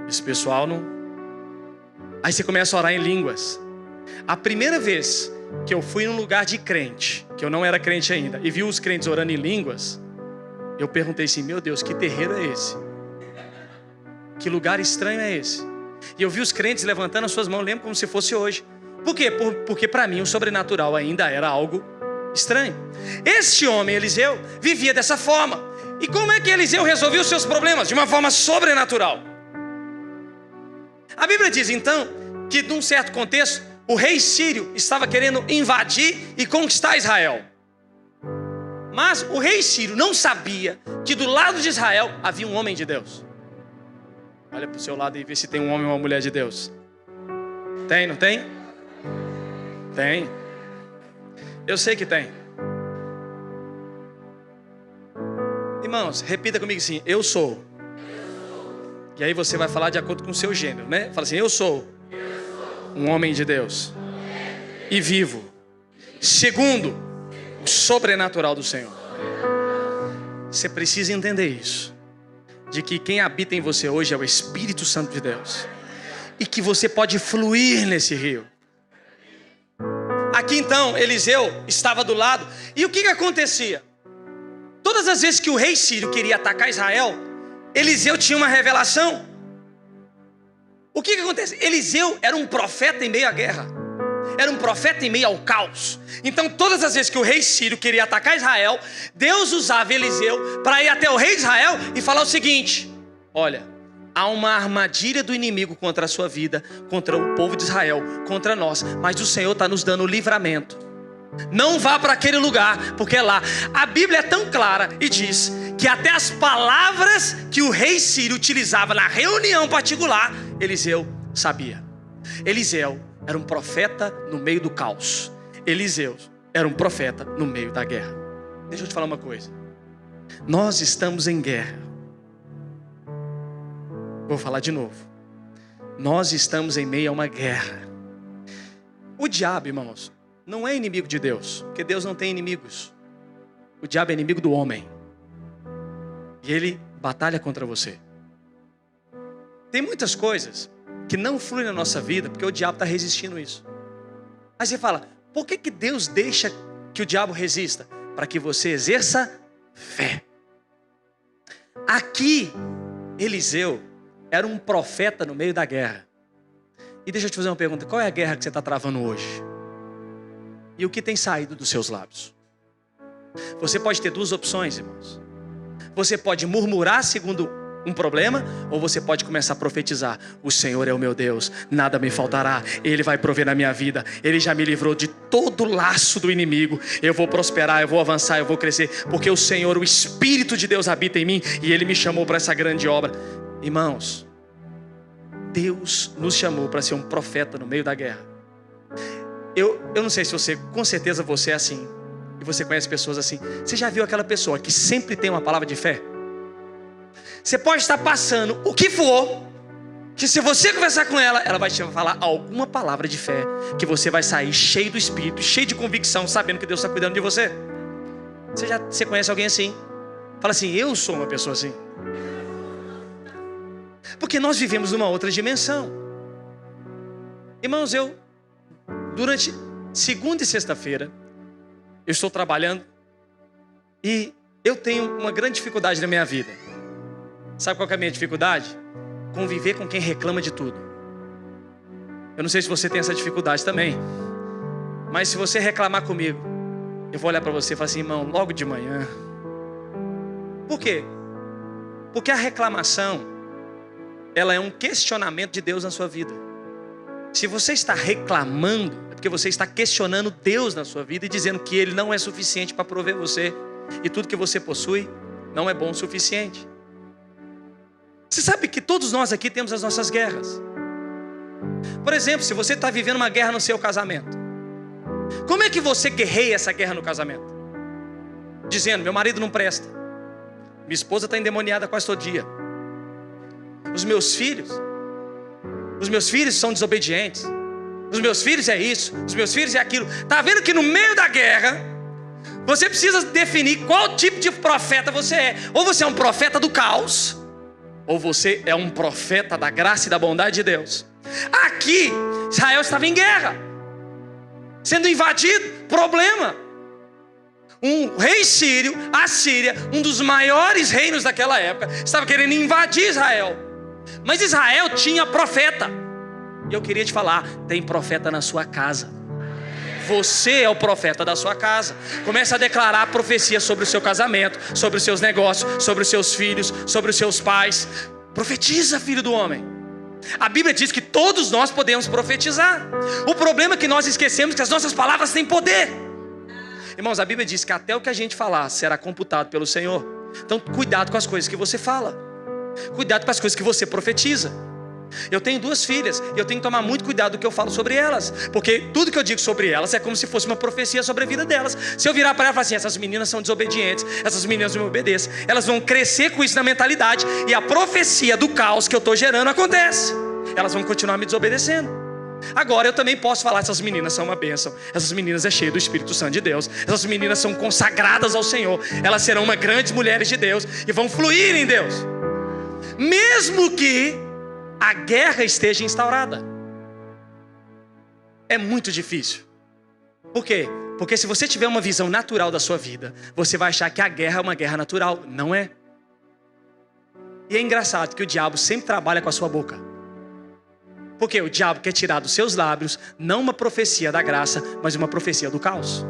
esse pessoal não... Aí você começa a orar em línguas. A primeira vez que eu fui num lugar de crente, que eu não era crente ainda, e vi os crentes orando em línguas, eu perguntei assim, meu Deus, que terreiro é esse? Que lugar estranho é esse? E eu vi os crentes levantando as suas mãos, lembro como se fosse hoje. Por quê? Porque para mim o sobrenatural ainda era algo estranho. Este homem, Eliseu, vivia dessa forma. E como é que Eliseu resolveu os seus problemas? De uma forma sobrenatural. A Bíblia diz então que num certo contexto o rei sírio estava querendo invadir e conquistar Israel. Mas o rei sírio não sabia que do lado de Israel havia um homem de Deus. Olha para o seu lado e vê se tem um homem ou uma mulher de Deus. Tem, não tem? Tem. Eu sei que tem. Irmãos, repita comigo assim, eu sou. E aí você vai falar de acordo com o seu gênero, né? Fala assim, eu sou um homem de Deus e vivo segundo o sobrenatural do Senhor. Você precisa entender isso, de que quem habita em você hoje é o Espírito Santo de Deus e que você pode fluir nesse rio. Aqui então Eliseu estava do lado. E o que acontecia? Todas as vezes que o rei sírio queria atacar Israel, Eliseu tinha uma revelação. O que acontece? Eliseu era um profeta em meio à guerra. Era um profeta em meio ao caos. Então todas as vezes que o rei sírio queria atacar Israel, Deus usava Eliseu para ir até o rei de Israel e falar o seguinte: olha, há uma armadilha do inimigo contra a sua vida, contra o povo de Israel, contra nós. Mas o Senhor está nos dando livramento. Não vá para aquele lugar, porque é lá. A Bíblia é tão clara e diz que até as palavras que o rei sírio utilizava na reunião particular, Eliseu sabia. Eliseu era um profeta no meio do caos. Eliseu era um profeta no meio da guerra. Deixa eu te falar uma coisa. Nós estamos em guerra. Vou falar de novo. Nós estamos em meio a uma guerra. O diabo, irmãos, não é inimigo de Deus, porque Deus não tem inimigos. O diabo é inimigo do homem. E ele batalha contra você. Tem muitas coisas que não flui na nossa vida, porque o diabo está resistindo isso. Aí você fala, por que Deus deixa que o diabo resista? Para que você exerça fé. Aqui, Eliseu era um profeta no meio da guerra. E deixa eu te fazer uma pergunta, qual é a guerra que você está travando hoje? E o que tem saído dos seus lábios? Você pode ter duas opções, irmãos. Você pode murmurar segundo um problema, ou você pode começar a profetizar: o Senhor é o meu Deus, nada me faltará, Ele vai prover na minha vida, Ele já me livrou de todo o laço do inimigo, eu vou prosperar, eu vou avançar, eu vou crescer, porque o Senhor, o Espírito de Deus habita em mim, e Ele me chamou para essa grande obra. Irmãos, Deus nos chamou para ser um profeta no meio da guerra. Eu não sei se você, com certeza você é assim, e você conhece pessoas assim. Você já viu aquela pessoa que sempre tem uma palavra de fé? Você pode estar passando o que for, que se você conversar com ela, ela vai te falar alguma palavra de fé, que você vai sair cheio do Espírito, cheio de convicção, sabendo que Deus está cuidando de você. Você conhece alguém assim? Fala assim, eu sou uma pessoa assim. Porque nós vivemos numa outra dimensão. Irmãos, durante segunda e sexta-feira, eu estou trabalhando e eu tenho uma grande dificuldade na minha vida. Sabe qual que é a minha dificuldade? Conviver com quem reclama de tudo. Eu não sei se você tem essa dificuldade também, mas se você reclamar comigo, eu vou olhar para você e falar assim, irmão, logo de manhã. Por quê? Porque a reclamação, ela é um questionamento de Deus na sua vida. Se você está reclamando, é porque você está questionando Deus na sua vida e dizendo que Ele não é suficiente para prover você, e tudo que você possui não é bom o suficiente. Você sabe que todos nós aqui temos as nossas guerras. Por exemplo, se você está vivendo uma guerra no seu casamento, como é que você guerreia essa guerra no casamento? Dizendo, meu marido não presta, minha esposa está endemoniada quase todo dia, os meus filhos são desobedientes, os meus filhos é isso, os meus filhos é aquilo. Está vendo que no meio da guerra você precisa definir qual tipo de profeta você é. Ou você é um profeta do caos, ou você é um profeta da graça e da bondade de Deus. Aqui, Israel estava em guerra, sendo invadido, problema. Um rei sírio, a Síria, um dos maiores reinos daquela época, estava querendo invadir Israel. Mas Israel tinha profeta. E eu queria te falar, tem profeta na sua casa. Você é o profeta da sua casa. Comece a declarar profecia sobre o seu casamento, sobre os seus negócios, sobre os seus filhos, sobre os seus pais. Profetiza, filho do homem. A Bíblia diz que todos nós podemos profetizar. O problema é que nós esquecemos que as nossas palavras têm poder. Irmãos, a Bíblia diz que até o que a gente falar será computado pelo Senhor. Então cuidado com as coisas que você fala. Cuidado com as coisas que você profetiza. Eu tenho 2 filhas e eu tenho que tomar muito cuidado do que eu falo sobre elas, porque tudo que eu digo sobre elas é como se fosse uma profecia sobre a vida delas. Se eu virar para ela e falar assim, essas meninas são desobedientes, essas meninas não me obedecem, elas vão crescer com isso na mentalidade, e a profecia do caos que eu estou gerando acontece. Elas vão continuar me desobedecendo. Agora eu também posso falar, essas meninas são uma bênção, essas meninas é cheia do Espírito Santo de Deus, essas meninas são consagradas ao Senhor, elas serão uma grandes mulheres de Deus e vão fluir em Deus, mesmo que a guerra esteja instaurada. É muito difícil. Por quê? Porque se você tiver uma visão natural da sua vida, você vai achar que a guerra é uma guerra natural. Não é. E é engraçado que o diabo sempre trabalha com a sua boca. Porque o diabo quer tirar dos seus lábios não uma profecia da graça, mas uma profecia do caos.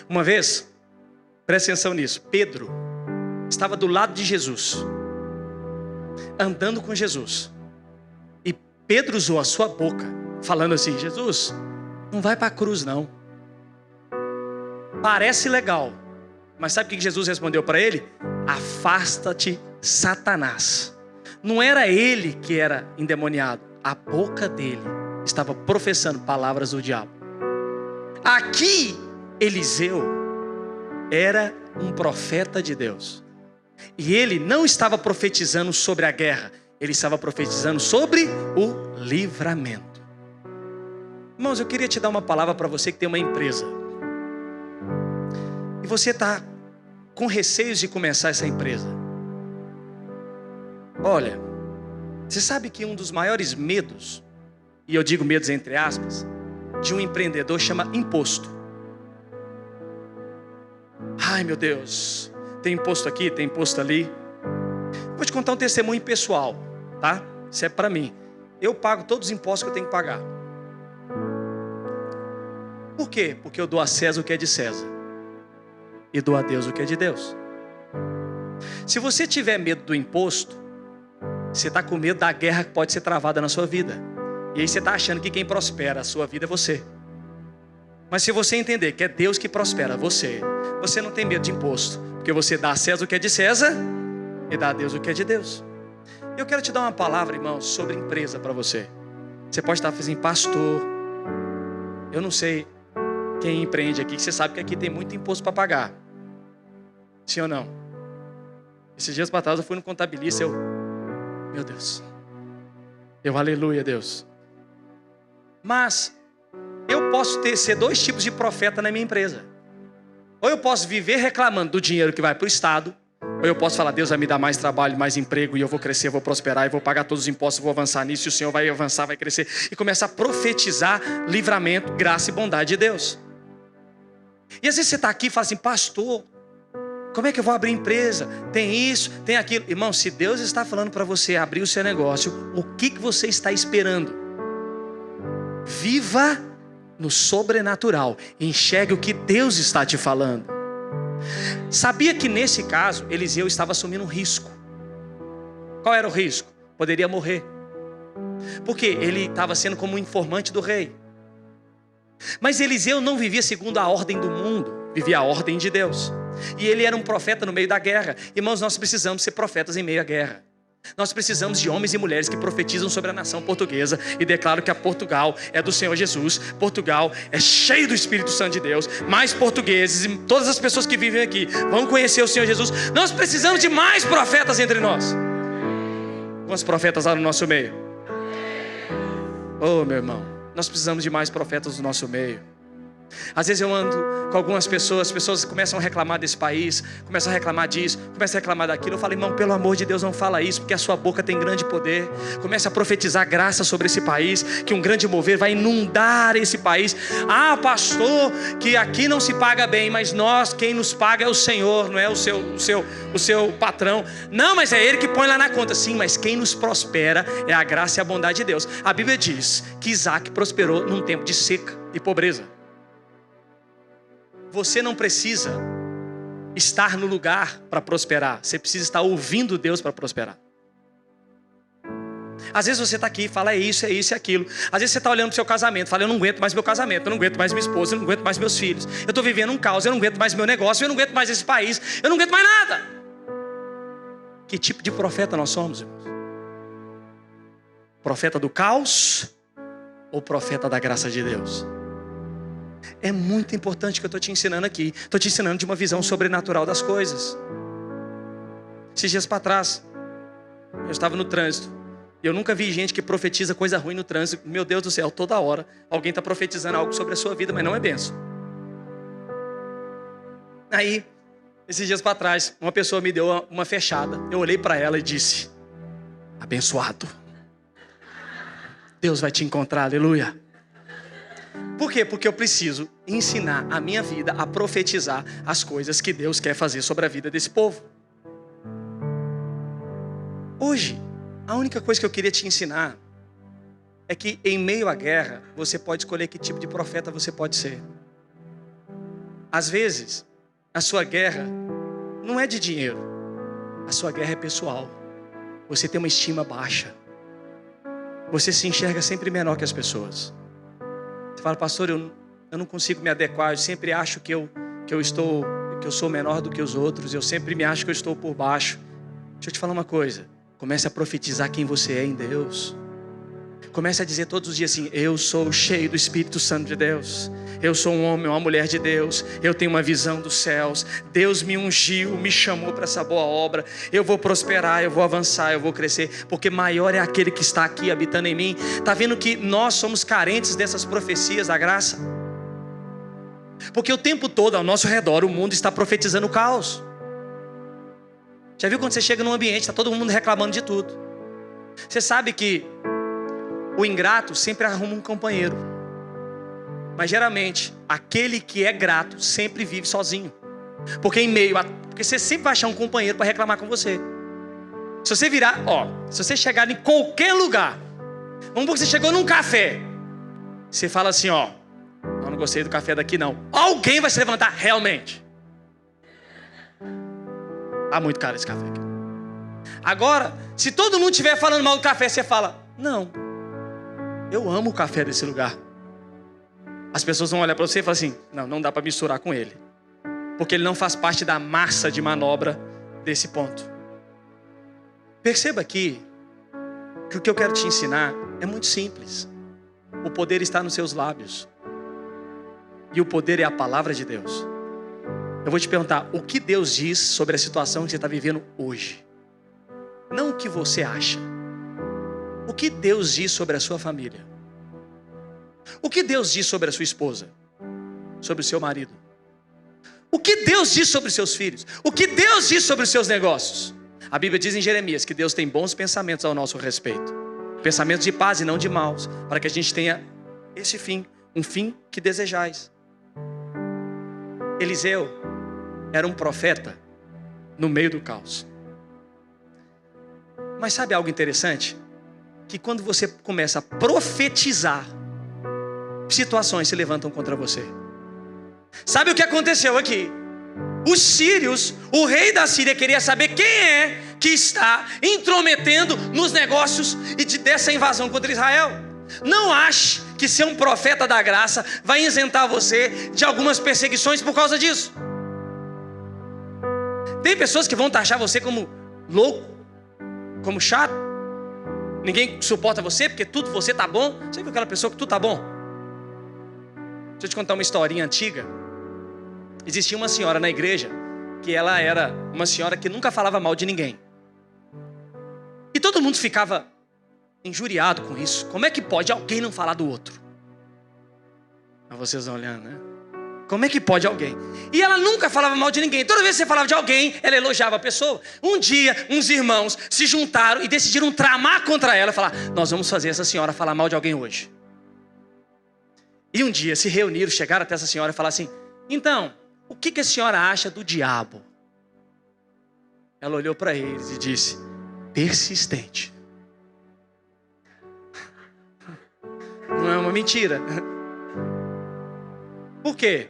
Uma vez, presta atenção nisso, Pedro estava do lado de Jesus, andando com Jesus, e Pedro usou a sua boca, falando assim, Jesus, não vai para a cruz não, parece legal, mas sabe o que Jesus respondeu para ele? Afasta-te, Satanás. Não era ele que era endemoniado, a boca dele estava professando palavras do diabo. Aqui Eliseu era um profeta de Deus, e ele não estava profetizando sobre a guerra, ele estava profetizando sobre o livramento. Irmãos, eu queria te dar uma palavra para você que tem uma empresa, e você está com receios de começar essa empresa. Olha, Você sabe que um dos maiores medos, e eu digo medos entre aspas, de um empreendedor chama imposto. Ai meu Deus, tem imposto aqui, tem imposto ali. Vou te contar um testemunho pessoal, tá? Isso é para mim. Eu pago todos os impostos que eu tenho que pagar. Por quê? Porque eu dou a César o que é de César e dou a Deus o que é de Deus. Se você tiver medo do imposto, você está com medo da guerra que pode ser travada na sua vida. E aí você está achando que quem prospera a sua vida é você. Mas se você entender que é Deus que prospera você não tem medo de imposto, porque você dá a César o que é de César e dá a Deus o que é de Deus. Eu quero te dar uma palavra, irmãos, sobre empresa para você. Você pode estar fazendo, pastor, eu não sei quem empreende aqui, que você sabe que aqui tem muito imposto para pagar. Sim ou não? Esses dias para trás eu fui no contabilista, meu Deus, aleluia Deus. Mas eu posso ser dois tipos de profeta na minha empresa. Ou eu posso viver reclamando do dinheiro que vai para o Estado, ou eu posso falar, Deus vai me dar mais trabalho, mais emprego, e eu vou crescer, vou prosperar, e vou pagar todos os impostos, vou avançar nisso, e o Senhor vai avançar, vai crescer, e começar a profetizar livramento, graça e bondade de Deus. E às vezes você está aqui e fala assim, pastor, como é que eu vou abrir empresa? Tem isso, tem aquilo. Irmão, se Deus está falando para você abrir o seu negócio, o que você está esperando? Viva no sobrenatural, enxergue o que Deus está te falando. Sabia que nesse caso Eliseu estava assumindo um risco? Qual era o risco? Poderia morrer, porque ele estava sendo como um informante do rei. Mas Eliseu não vivia segundo a ordem do mundo, vivia a ordem de Deus. E ele era um profeta no meio da guerra. Irmãos, nós precisamos ser profetas em meio à guerra. Nós precisamos de homens e mulheres que profetizam sobre a nação portuguesa e declaram que a Portugal é do Senhor Jesus. Portugal é cheio do Espírito Santo de Deus. Mais portugueses e todas as pessoas que vivem aqui vão conhecer o Senhor Jesus. Nós precisamos de mais profetas entre nós. Quantos profetas há no nosso meio? Oh, meu irmão, nós precisamos de mais profetas no nosso meio. Às vezes eu ando com algumas pessoas, as pessoas começam a reclamar desse país, começam a reclamar disso, começam a reclamar daquilo. Eu falo, irmão, pelo amor de Deus, não fala isso, porque a sua boca tem grande poder. Comece a profetizar graça sobre esse país, que um grande mover vai inundar esse país. Ah, pastor, que aqui não se paga bem, mas nós, quem nos paga é o Senhor, não é o seu patrão. Não, mas é Ele que põe lá na conta. Sim, mas quem nos prospera é a graça e a bondade de Deus. A Bíblia diz que Isaac prosperou num tempo de seca e pobreza. Você não precisa estar no lugar para prosperar. Você precisa estar ouvindo Deus para prosperar. Às vezes você está aqui e fala, é isso e aquilo. Às vezes você está olhando para o seu casamento, fala, eu não aguento mais meu casamento, eu não aguento mais minha esposa, eu não aguento mais meus filhos. Eu estou vivendo um caos, eu não aguento mais meu negócio, eu não aguento mais esse país, eu não aguento mais nada. Que tipo de profeta nós somos, irmãos? Profeta do caos ou profeta da graça de Deus? É muito importante o que eu estou te ensinando aqui. Estou te ensinando de uma visão sobrenatural das coisas. Esses dias para trás, eu estava no trânsito. E eu nunca vi gente que profetiza coisa ruim no trânsito. Meu Deus do céu, toda hora alguém está profetizando algo sobre a sua vida, mas não é bênção. Aí, esses dias para trás, uma pessoa me deu uma fechada. Eu olhei para ela e disse, abençoado, Deus vai te encontrar, aleluia. Por quê? Porque eu preciso ensinar a minha vida a profetizar as coisas que Deus quer fazer sobre a vida desse povo. Hoje, a única coisa que eu queria te ensinar é que em meio à guerra, você pode escolher que tipo de profeta você pode ser. Às vezes, a sua guerra não é de dinheiro. A sua guerra é pessoal. Você tem uma estima baixa. Você se enxerga sempre menor que as pessoas. Você fala, pastor, eu não consigo me adequar. Eu sempre acho que eu sou menor do que os outros. Eu sempre me acho que eu estou por baixo. Deixa eu te falar uma coisa. Comece a profetizar quem você é em Deus. Comece a dizer todos os dias assim, eu sou cheio do Espírito Santo de Deus. Eu sou um homem, uma mulher de Deus. Eu tenho uma visão dos céus. Deus me ungiu, me chamou para essa boa obra. Eu vou prosperar, eu vou avançar, eu vou crescer. Porque maior é aquele que está aqui habitando em mim. Está vendo que nós somos carentes dessas profecias da graça? Porque o tempo todo ao nosso redor o mundo está profetizando o caos. Já viu quando você chega num ambiente, está todo mundo reclamando de tudo? Você sabe que o ingrato sempre arruma um companheiro. Mas geralmente, aquele que é grato sempre vive sozinho. Porque porque você sempre vai achar um companheiro para reclamar com você. Se você virar, se você chegar em qualquer lugar, vamos supor que você chegou num café, você fala assim, eu não gostei do café daqui não. Alguém vai se levantar realmente. Tá muito caro esse café aqui. Agora, se todo mundo estiver falando mal do café, você fala, não, eu amo o café desse lugar. As pessoas vão olhar para você e falar assim, não dá para misturar com ele. Porque ele não faz parte da massa de manobra desse ponto. Perceba aqui que o que eu quero te ensinar é muito simples. O poder está nos seus lábios. E o poder é a palavra de Deus. Eu vou te perguntar, o que Deus diz sobre a situação que você está vivendo hoje? Não o que você acha. O que Deus diz sobre a sua família? O que Deus diz sobre a sua esposa? Sobre o seu marido? O que Deus diz sobre os seus filhos? O que Deus diz sobre os seus negócios? A Bíblia diz em Jeremias que Deus tem bons pensamentos ao nosso respeito. Pensamentos de paz e não de maus. Para que a gente tenha esse fim. Um fim que desejais. Eliseu era um profeta no meio do caos. Mas sabe algo interessante? Que quando você começa a profetizar, situações se levantam contra você. Sabe o que aconteceu aqui? Os sírios, o rei da Síria queria saber quem é que está intrometendo nos negócios dessa invasão contra Israel. Não ache que ser um profeta da graça vai isentar você de algumas perseguições por causa disso. Tem pessoas que vão taxar você como louco, como chato. Ninguém suporta você porque tudo você tá bom. Você viu aquela pessoa que tudo tá bom? Deixa eu te contar uma historinha antiga. Existia uma senhora na igreja que ela era uma senhora que nunca falava mal de ninguém. E todo mundo ficava injuriado com isso. Como é que pode alguém não falar do outro? Mas vocês vão olhando, né? Como é que pode alguém? E ela nunca falava mal de ninguém. Toda vez que você falava de alguém, ela elogiava a pessoa. Um dia, uns irmãos se juntaram e decidiram tramar contra ela. Falar, nós vamos fazer essa senhora falar mal de alguém hoje. E um dia se reuniram, chegaram até essa senhora e falaram assim, então, o que a senhora acha do diabo? Ela olhou para eles e disse, persistente. Não é uma mentira. Por quê?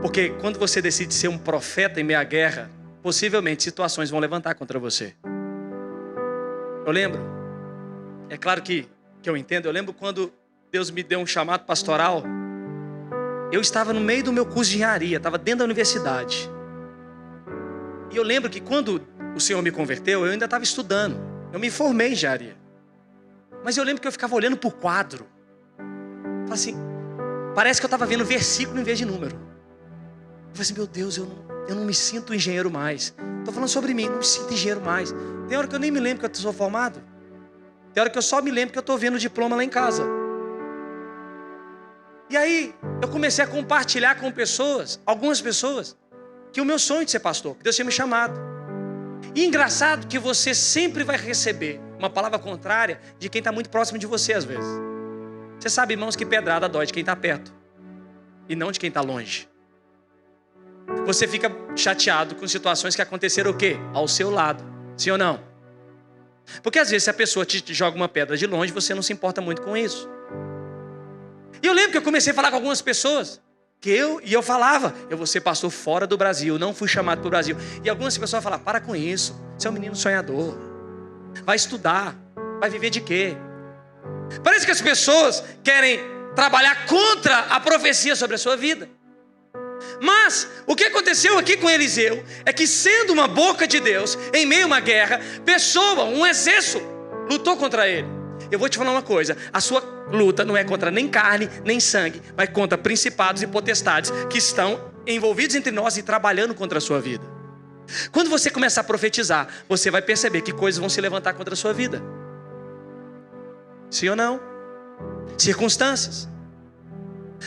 Porque quando você decide ser um profeta em meio à guerra, possivelmente situações vão levantar contra você. Eu lembro, é claro que eu entendo, eu lembro quando Deus me deu um chamado pastoral, eu estava no meio do meu curso de engenharia, estava dentro da universidade. E eu lembro que quando o Senhor me converteu, eu ainda estava estudando. Eu me formei em engenharia. Mas eu lembro que eu ficava olhando para o quadro. Falei assim, parece que eu estava vendo versículo em vez de número. Eu falei assim, meu Deus, eu não me sinto engenheiro mais. Estou falando sobre mim, não me sinto engenheiro mais. Tem hora que eu nem me lembro que eu sou formado. Tem hora que eu só me lembro que eu estou vendo o diploma lá em casa. E aí, eu comecei a compartilhar com pessoas, algumas pessoas, que o meu sonho de ser pastor, que Deus tinha me chamado. E engraçado que você sempre vai receber uma palavra contrária de quem está muito próximo de você às vezes. Você sabe, irmãos, que pedrada dói de quem está perto e não de quem está longe. Você fica chateado com situações que aconteceram o quê? Ao seu lado, sim ou não? Porque às vezes se a pessoa te joga uma pedra de longe, você não se importa muito com isso. E eu lembro que eu comecei a falar com algumas pessoas eu falava, eu vou ser pastor fora do Brasil, não fui chamado para o Brasil. E algumas pessoas falavam, para com isso, você é um menino sonhador, vai estudar, vai viver de quê? Parece que as pessoas querem trabalhar contra a profecia sobre a sua vida. Mas o que aconteceu aqui com Eliseu é que, sendo uma boca de Deus em meio a uma guerra, um exército lutou contra ele. Eu vou te falar uma coisa, a sua luta não é contra nem carne, nem sangue, mas contra principados e potestades que estão envolvidos entre nós e trabalhando contra a sua vida. Quando você começar a profetizar, você vai perceber que coisas vão se levantar contra a sua vida. Sim ou não? Circunstâncias.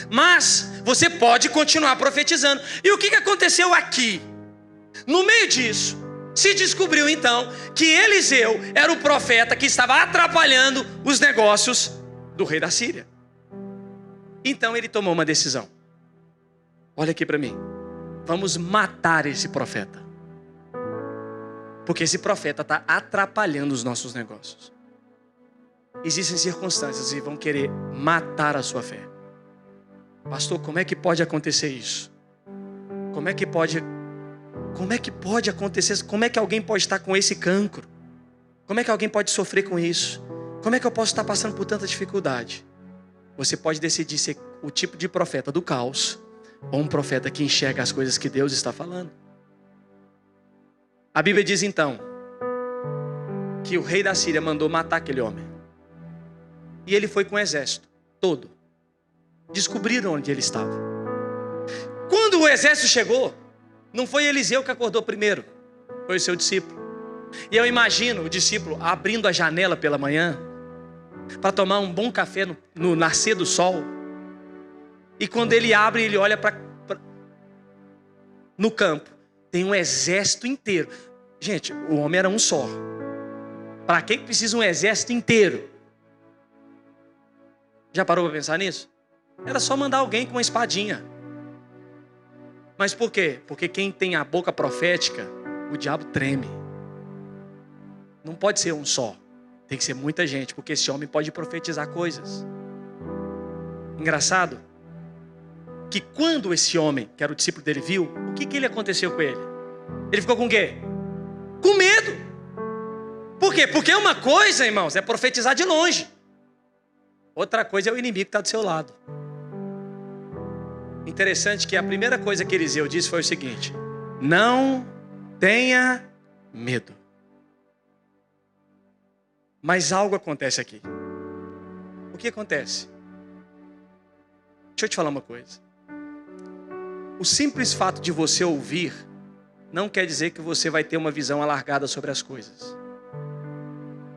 Mas você pode continuar profetizando. E o que aconteceu aqui? No meio disso, Se descobriu então que Eliseu era o profeta que estava atrapalhando os negócios do rei da Síria. Então ele tomou uma decisão. Olha aqui para mim. Vamos matar esse profeta. Porque esse profeta está atrapalhando os nossos negócios. Existem circunstâncias que vão querer matar a sua fé. Pastor, como é que pode acontecer isso? Como é que pode acontecer? Como é que alguém pode estar com esse cancro? Como é que alguém pode sofrer com isso? Como é que eu posso estar passando por tanta dificuldade? Você pode decidir ser o tipo de profeta do caos ou um profeta que enxerga as coisas que Deus está falando. A Bíblia diz então que o rei da Síria mandou matar aquele homem. E ele foi com o exército todo. Descobriram onde ele estava. Quando o exército chegou, não foi Eliseu que acordou primeiro, foi o seu discípulo. E eu imagino o discípulo abrindo a janela pela manhã para tomar um bom café no nascer do sol. E quando ele abre, ele olha no campo. Tem um exército inteiro. Gente, o homem era um só. Para que precisa um exército inteiro? Já parou para pensar nisso? Era só mandar alguém com uma espadinha. Mas por quê? Porque quem tem a boca profética, o diabo treme. Não pode ser um só. Tem que ser muita gente, porque esse homem pode profetizar coisas. Engraçado que quando esse homem, que era o discípulo dele, viu, o que ele aconteceu com ele? Ele ficou com o quê? Com medo. Por quê? Porque uma coisa, irmãos, é profetizar de longe. Outra coisa é o inimigo que está do seu lado. Interessante que a primeira coisa que Eliseu disse foi o seguinte: não tenha medo. Mas algo acontece aqui. O que acontece? Deixa eu te falar uma coisa. O simples fato de você ouvir não quer dizer que você vai ter uma visão alargada sobre as coisas.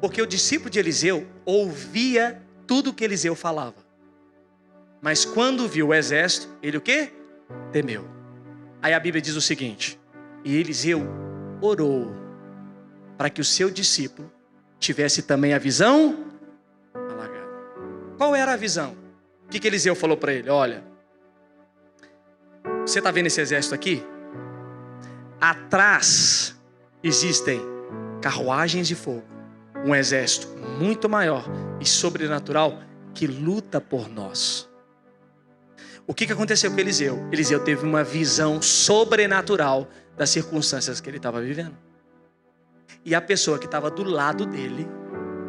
Porque o discípulo de Eliseu ouvia tudo que Eliseu falava. Mas quando viu o exército, ele o quê? Temeu. Aí a Bíblia diz o seguinte: e Eliseu orou para que o seu discípulo tivesse também a visão alargada. Qual era a visão? O que Eliseu falou para ele? Olha, você está vendo esse exército aqui? Atrás existem carruagens de fogo. Um exército muito maior e sobrenatural que luta por nós. O que aconteceu com Eliseu? Eliseu teve uma visão sobrenatural das circunstâncias que ele estava vivendo. E a pessoa que estava do lado dele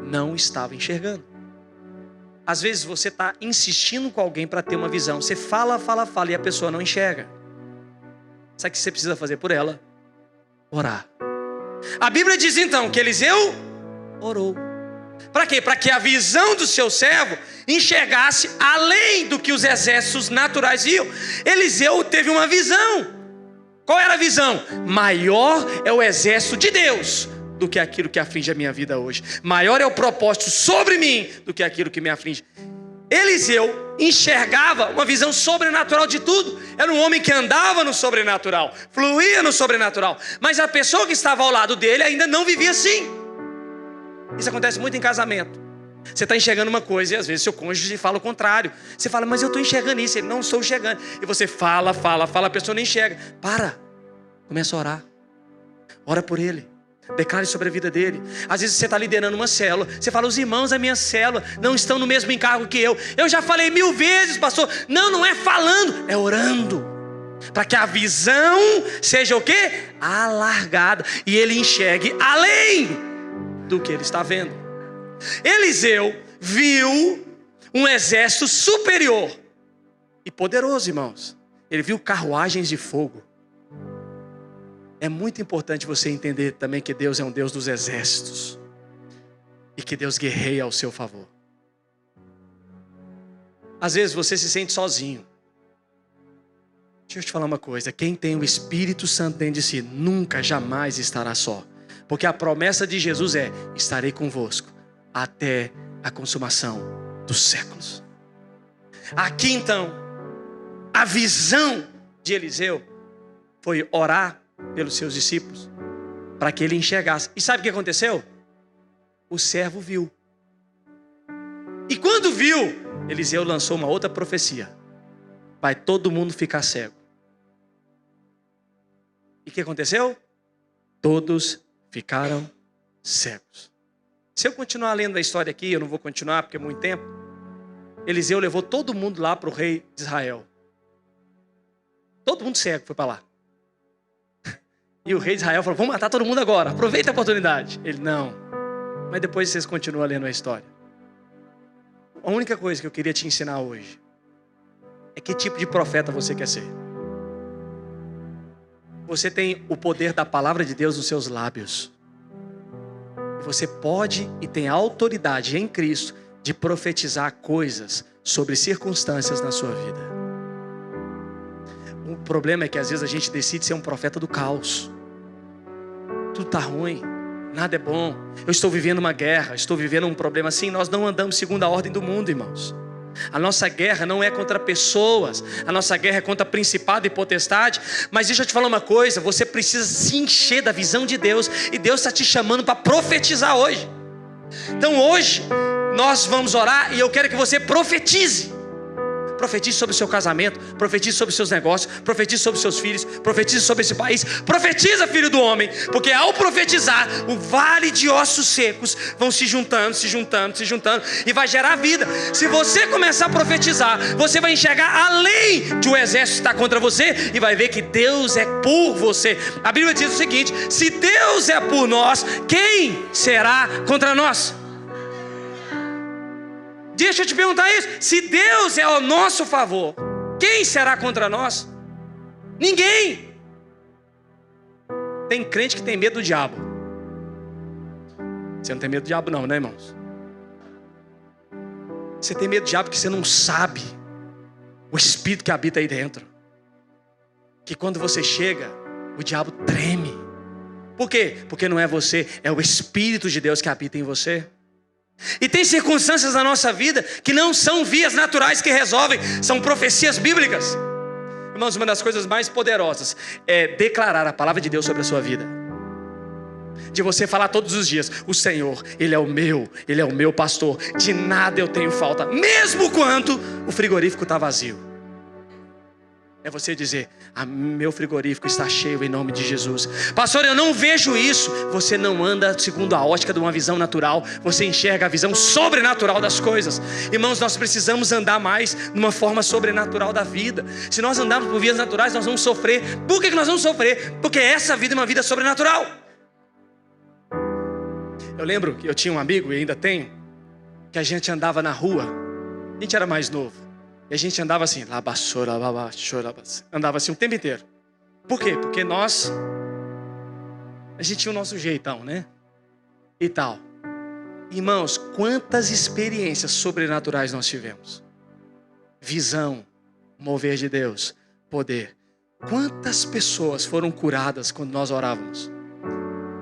não estava enxergando. Às vezes você está insistindo com alguém para ter uma visão. Você fala e a pessoa não enxerga. Sabe o que você precisa fazer por ela? Orar. A Bíblia diz então que Eliseu orou. Para quê? Para que a visão do seu servo enxergasse além do que os exércitos naturais viam. Eliseu teve uma visão. Qual era a visão? Maior é o exército de Deus do que aquilo que aflige a minha vida hoje. Maior é o propósito sobre mim do que aquilo que me aflige. Eliseu enxergava uma visão sobrenatural de tudo. Era um homem que andava no sobrenatural, fluía no sobrenatural. Mas a pessoa que estava ao lado dele ainda não vivia assim. Isso acontece muito em casamento. Você está enxergando uma coisa e às vezes seu cônjuge fala o contrário. Você fala, mas eu estou enxergando isso. Ele, não estou enxergando. E você fala, a pessoa não enxerga. Para, começa a orar. Ora por ele. Declare sobre a vida dele. Às vezes você está liderando uma célula. Você fala, os irmãos da minha célula não estão no mesmo encargo que eu. Eu já falei 1000 vezes, pastor. Não é falando, é orando. Para que a visão seja o quê? Alargada. E ele enxergue além do que ele está vendo. Eliseu viu um exército superior e poderoso, irmãos. Ele viu carruagens de fogo. É muito importante você entender também que Deus é um Deus dos exércitos e que Deus guerreia ao seu favor. Às vezes você se sente sozinho. Deixa eu te falar uma coisa: quem tem o Espírito Santo dentro de si nunca, jamais estará só. Porque a promessa de Jesus é: estarei convosco até a consumação dos séculos. Aqui então, a visão de Eliseu foi orar pelos seus discípulos. para que ele enxergasse. E sabe o que aconteceu? O servo viu. E quando viu, Eliseu lançou uma outra profecia: vai todo mundo ficar cego. E o que aconteceu? Todos ficaram cegos. Se eu continuar lendo a história aqui, eu não vou continuar porque é muito tempo. Eliseu levou todo mundo lá para o rei de Israel. Todo mundo cego foi para lá. E o rei de Israel falou: vamos matar todo mundo agora, aproveita a oportunidade. Ele: não. Mas depois vocês continuam lendo a história. A única coisa que eu queria te ensinar hoje é que tipo de profeta você quer ser. Você tem o poder da palavra de Deus nos seus lábios. Você pode e tem autoridade em Cristo de profetizar coisas sobre circunstâncias na sua vida. O problema é que às vezes a gente decide ser um profeta do caos. Tudo está ruim, nada é bom. Eu estou vivendo uma guerra, estou vivendo um problema assim. Nós não andamos segundo a ordem do mundo, irmãos. A nossa guerra não é contra pessoas, a nossa guerra é contra principado e potestade. Mas deixa eu te falar uma coisa: você precisa se encher da visão de Deus, e Deus está te chamando para profetizar hoje. Então hoje nós vamos orar e eu quero que você profetize. Profetize sobre o seu casamento, profetize sobre os seus negócios, profetize sobre os seus filhos, profetize sobre esse país. Profetiza, filho do homem, porque ao profetizar, o vale de ossos secos vão se juntando, se juntando, se juntando, e vai gerar vida. Se você começar a profetizar, você vai enxergar além de um exército estar contra você, e vai ver que Deus é por você. A Bíblia diz o seguinte: se Deus é por nós, quem será contra nós? Deixa eu te perguntar isso: se Deus é ao nosso favor, quem será contra nós? Ninguém. Tem crente que tem medo do diabo. Você não tem medo do diabo não, né, irmãos? Você tem medo do diabo porque você não sabe o espírito que habita aí dentro. Que quando você chega, o diabo treme. Por quê? Porque não é você, é o Espírito de Deus que habita em você. E tem circunstâncias na nossa vida que não são vias naturais que resolvem, são profecias bíblicas. Irmãos, uma das coisas mais poderosas é declarar a palavra de Deus sobre a sua vida. De você falar todos os dias: o Senhor, Ele é o meu pastor, de nada eu tenho falta, mesmo quando o frigorífico está vazio. É você dizer: meu frigorífico está cheio em nome de Jesus. Pastor, eu não vejo isso. Você não anda segundo a ótica de uma visão natural, você enxerga a visão sobrenatural das coisas. Irmãos, nós precisamos andar mais numa forma sobrenatural da vida. Se nós andarmos por vias naturais, nós vamos sofrer. Por que nós vamos sofrer? Porque essa vida é uma vida sobrenatural. Eu lembro que eu tinha um amigo, e ainda tenho, que a gente andava na rua. A gente era mais novo. E a gente andava assim, andava assim o tempo inteiro. Por quê? Porque a gente tinha o nosso jeitão, né? E tal. Irmãos, quantas experiências sobrenaturais nós tivemos. Visão, mover de Deus, poder. Quantas pessoas foram curadas quando nós orávamos?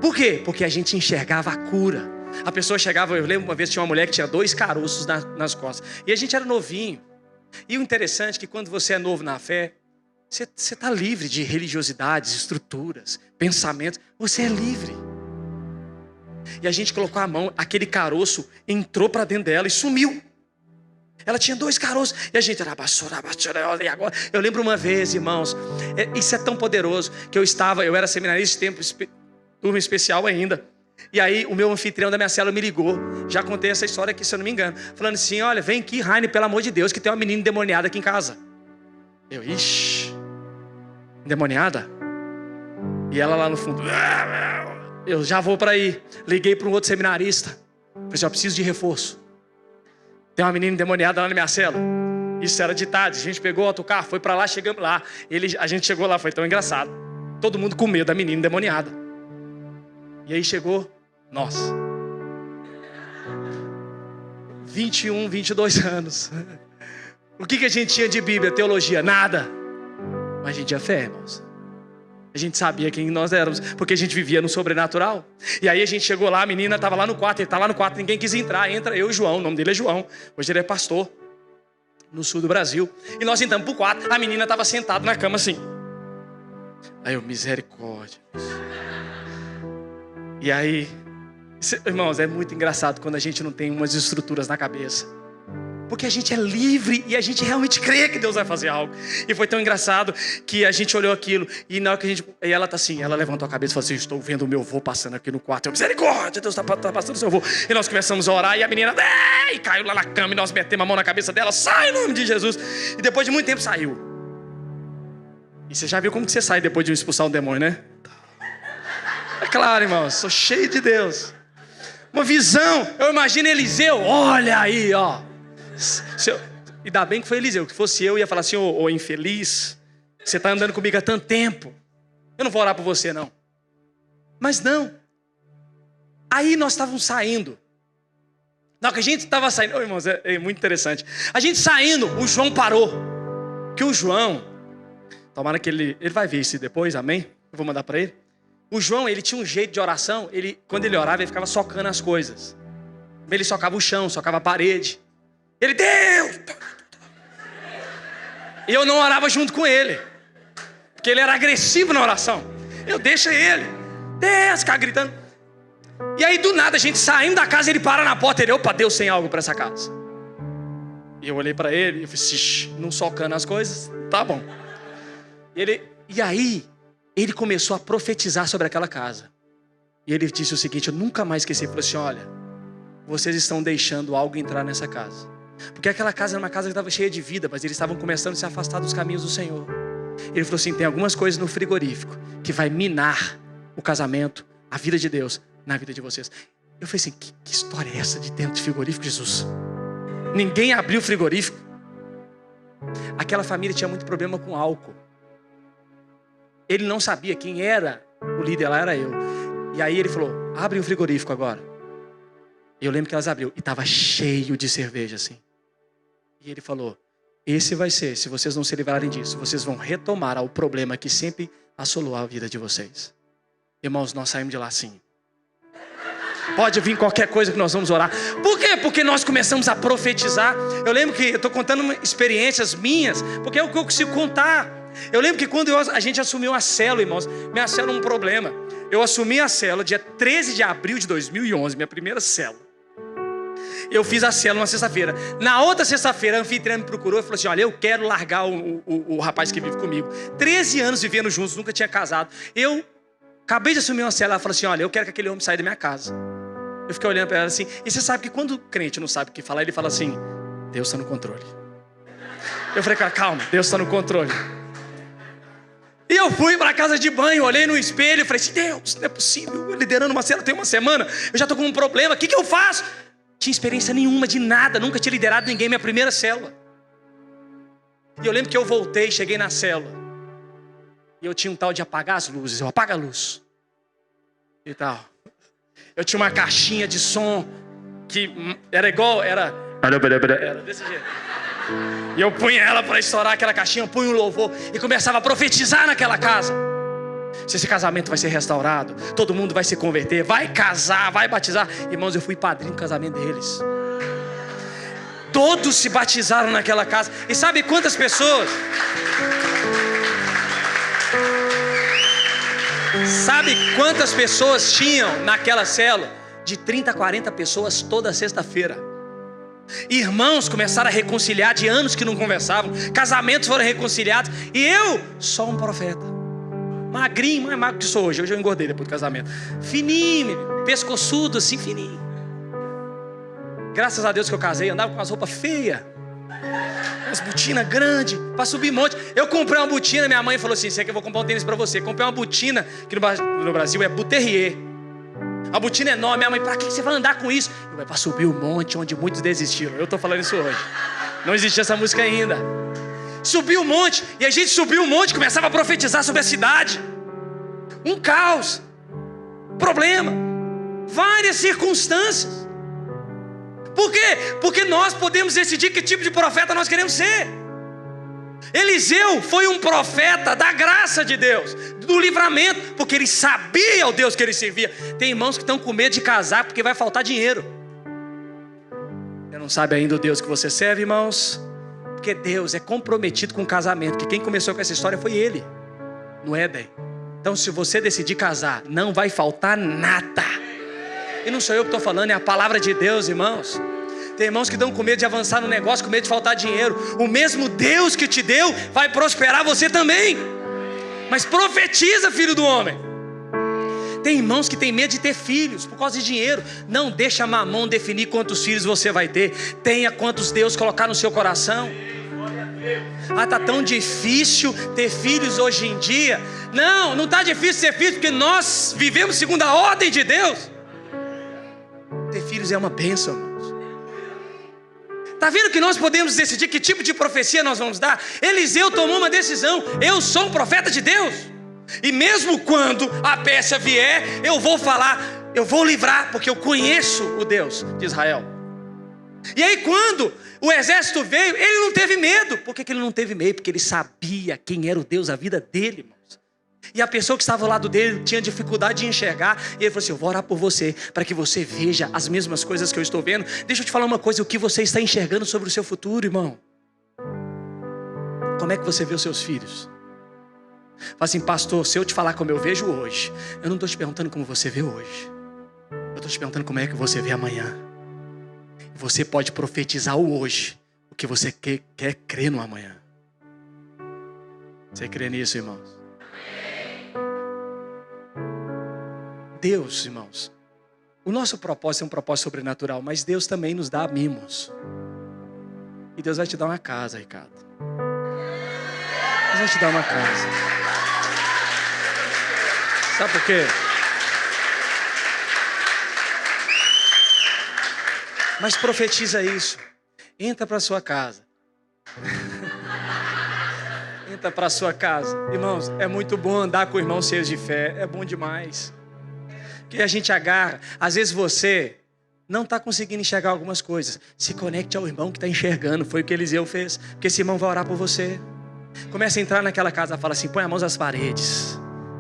Por quê? Porque a gente enxergava a cura. A pessoa chegava, eu lembro uma vez tinha uma mulher que tinha 2 caroços nas costas. E a gente era novinho. E o interessante é que quando você é novo na fé, você está livre de religiosidades, estruturas, pensamentos. Você é livre. E a gente colocou a mão, aquele caroço entrou para dentro dela e sumiu. Ela tinha 2 caroços. E a gente era e agora. Eu lembro uma vez, irmãos, isso é tão poderoso, que eu era seminarista de tempo, turma especial ainda. E aí o meu anfitrião da minha célula me ligou. Já contei essa história aqui, se eu não me engano. Falando assim: olha, vem aqui, Raine, pelo amor de Deus, que tem uma menina endemoniada aqui em casa. Eu, ixi, endemoniada? E ela lá no fundo: eu já vou para aí. Liguei para um outro seminarista. Falei: eu preciso de reforço. Tem uma menina endemoniada lá na minha célula. Isso era de tarde. A gente pegou o autocarro, foi para lá, chegamos lá. A gente chegou lá, foi tão engraçado. Todo mundo com medo da menina endemoniada. E aí chegou nós. 21, 22 anos. O que a gente tinha de Bíblia, teologia? Nada. Mas a gente tinha fé, irmãos. A gente sabia quem nós éramos, porque a gente vivia no sobrenatural. E aí a gente chegou lá, a menina estava lá no quarto, ele está lá no quarto, ninguém quis entrar. Entra eu e João, o nome dele é João. Hoje ele é pastor no sul do Brasil. E nós entramos para o quarto, a menina estava sentada na cama assim. Aí eu, misericórdia. E aí, irmãos, é muito engraçado quando a gente não tem umas estruturas na cabeça. Porque a gente é livre e a gente realmente crê que Deus vai fazer algo. E foi tão engraçado que a gente olhou aquilo e na hora que e ela tá assim, ela levantou a cabeça e falou assim: estou vendo o meu vô passando aqui no quarto. Eu, misericórdia, Deus tá passando o seu vô. E nós começamos a orar e a menina e caiu lá na cama e nós metemos a mão na cabeça dela. Sai em nome de Jesus. E depois de muito tempo saiu. E você já viu como que você sai depois de expulsar um demônio, né? É claro, irmãos, sou cheio de Deus. Uma visão. Eu imagino Eliseu, olha aí, ó. E ainda bem que foi Eliseu. Que fosse eu ia falar assim: ô infeliz, você está andando comigo há tanto tempo, eu não vou orar por você não. Mas não. Aí nós estávamos saindo. Na hora que a gente estava saindo, irmãos, é muito interessante. A gente saindo, o João parou. Que o João, tomara que ele vai ver isso depois, amém? Eu vou mandar para ele. O João, ele tinha um jeito de oração. Quando ele orava, ele ficava socando as coisas. Ele socava o chão, socava a parede. Ele, Deus! E eu não orava junto com ele, porque ele era agressivo na oração. Eu deixo ele, Deus, ficar gritando. E aí do nada a gente saindo da casa, ele para na porta. Ele, opa, Deus tem algo para essa casa. E eu olhei para ele e falei, não socando as coisas, tá bom. E aí ele começou a profetizar sobre aquela casa. E ele disse o seguinte, eu nunca mais esqueci. Ele falou assim, olha, vocês estão deixando algo entrar nessa casa. Porque aquela casa era uma casa que estava cheia de vida, mas eles estavam começando a se afastar dos caminhos do Senhor. Ele falou assim, tem algumas coisas no frigorífico que vai minar o casamento, a vida de Deus na vida de vocês. Eu falei assim, que história é essa de dentro de frigorífico, Jesus? Ninguém abriu o frigorífico. Aquela família tinha muito problema com álcool. Ele não sabia quem era o líder lá, era eu. E aí ele falou, abre o frigorífico agora. E eu lembro que elas abriu e estava cheio de cerveja assim. E ele falou, esse vai ser, se vocês não se livrarem disso, vocês vão retomar ao problema que sempre assolou a vida de vocês. Irmãos, nós saímos de lá assim. Pode vir qualquer coisa que nós vamos orar. Por quê? Porque nós começamos a profetizar. Eu lembro que eu estou contando experiências minhas, porque é o que eu consigo contar. Eu lembro que quando a gente assumiu a célula, irmãos, minha célula é um problema. Eu assumi a célula dia 13 de abril de 2011, minha primeira célula. Eu fiz a célula uma sexta-feira. Na outra sexta-feira, a anfitriã me procurou e falou assim, olha, eu quero largar o rapaz que vive comigo. 13 anos vivendo juntos, nunca tinha casado. Eu acabei de assumir uma célula, ela falou assim, olha, eu quero que aquele homem saia da minha casa. Eu fiquei olhando para ela assim, e você sabe que quando o crente não sabe o que falar, ele fala assim, Deus está no controle. Eu falei, cara, calma, Deus está no controle. E eu fui para a casa de banho, olhei no espelho e falei assim, Deus, não é possível, eu liderando uma célula tem uma semana, eu já estou com um problema, o que eu faço? Tinha experiência nenhuma de nada, nunca tinha liderado ninguém, minha primeira célula. E eu lembro que eu voltei, cheguei na célula, e eu tinha um tal de apagar as luzes, eu apago a luz. E tal. Eu tinha uma caixinha de som, que era igual, era desse jeito. E eu punha ela para estourar aquela caixinha, eu punha um louvor e começava a profetizar naquela casa. Se esse casamento vai ser restaurado, todo mundo vai se converter, vai casar, vai batizar. Irmãos, eu fui padrinho do casamento deles. Todos se batizaram naquela casa. E sabe quantas pessoas? Sabe quantas pessoas tinham naquela célula? De 30 a 40 pessoas toda sexta-feira. Irmãos começaram a reconciliar de anos que não conversavam. Casamentos foram reconciliados. E eu, só um profeta. Magrinho, mais magro que sou hoje. Hoje eu engordei depois do casamento. Fininho, pescoçudo assim, fininho. Graças a Deus que eu casei. Andava com as roupas feias, umas botinas grandes, para subir monte. Eu comprei uma botina, minha mãe falou assim, sei que eu vou comprar um tênis para você. Comprei uma botina, que no Brasil é Buterrier. A botina é enorme. Minha mãe, para que você vai andar com isso? Vai para subir o monte onde muitos desistiram. Eu estou falando isso hoje. Não existia essa música ainda. Subiu o monte, e a gente subiu o monte, começava a profetizar sobre a cidade. Um caos, problema, várias circunstâncias. Por quê? Porque nós podemos decidir que tipo de profeta nós queremos ser. Eliseu foi um profeta da graça de Deus, do livramento, porque ele sabia o Deus que ele servia. Tem irmãos que estão com medo de casar porque vai faltar dinheiro. Você não sabe ainda o Deus que você serve, irmãos? Porque Deus é comprometido com o casamento, que quem começou com essa história foi Ele, no Éden. Então, se você decidir casar, não vai faltar nada. E não sou eu que estou falando, é a palavra de Deus, irmãos. Tem irmãos que estão com medo de avançar no negócio, com medo de faltar dinheiro. O mesmo Deus que te deu vai prosperar você também. Mas profetiza, filho do homem. Tem irmãos que têm medo de ter filhos por causa de dinheiro. Não deixa Mamon definir quantos filhos você vai ter. Tenha quantos Deus colocar no seu coração. Ah, tá tão difícil ter filhos hoje em dia. Não, não tá difícil ter filhos, porque nós vivemos segundo a ordem de Deus. Ter filhos é uma bênção, irmãos. Tá vendo que nós podemos decidir que tipo de profecia nós vamos dar? Eliseu tomou uma decisão. Eu sou um profeta de Deus. E mesmo quando a peça vier, eu vou falar, eu vou livrar, porque eu conheço o Deus de Israel. E aí quando o exército veio, ele não teve medo. Por que ele não teve medo? Porque ele sabia quem era o Deus da vida dele, irmãos. E a pessoa que estava ao lado dele tinha dificuldade de enxergar. E ele falou assim, eu vou orar por você, para que você veja as mesmas coisas que eu estou vendo. Deixa eu te falar uma coisa, o que você está enxergando sobre o seu futuro, irmão? Como é que você vê os seus filhos? Fala assim, pastor, se eu te falar como eu vejo hoje, eu não estou te perguntando como você vê hoje. Eu estou te perguntando como é que você vê amanhã. Você pode profetizar o hoje, o que você quer crer no amanhã. Você crê nisso, irmãos? Deus, irmãos, o nosso propósito é um propósito sobrenatural, mas Deus também nos dá mimos. E Deus vai te dar uma casa, Ricardo. Deus vai te dar uma casa. Sabe por quê? Mas profetiza isso. Entra para sua casa. Entra para sua casa. Irmãos, é muito bom andar com irmãos cheios de fé. É bom demais. Que a gente agarra. Às vezes você não está conseguindo enxergar algumas coisas. Se conecte ao irmão que está enxergando. Foi o que Eliseu fez. Porque esse irmão vai orar por você. Começa a entrar naquela casa. Fala assim, põe as mãos nas paredes.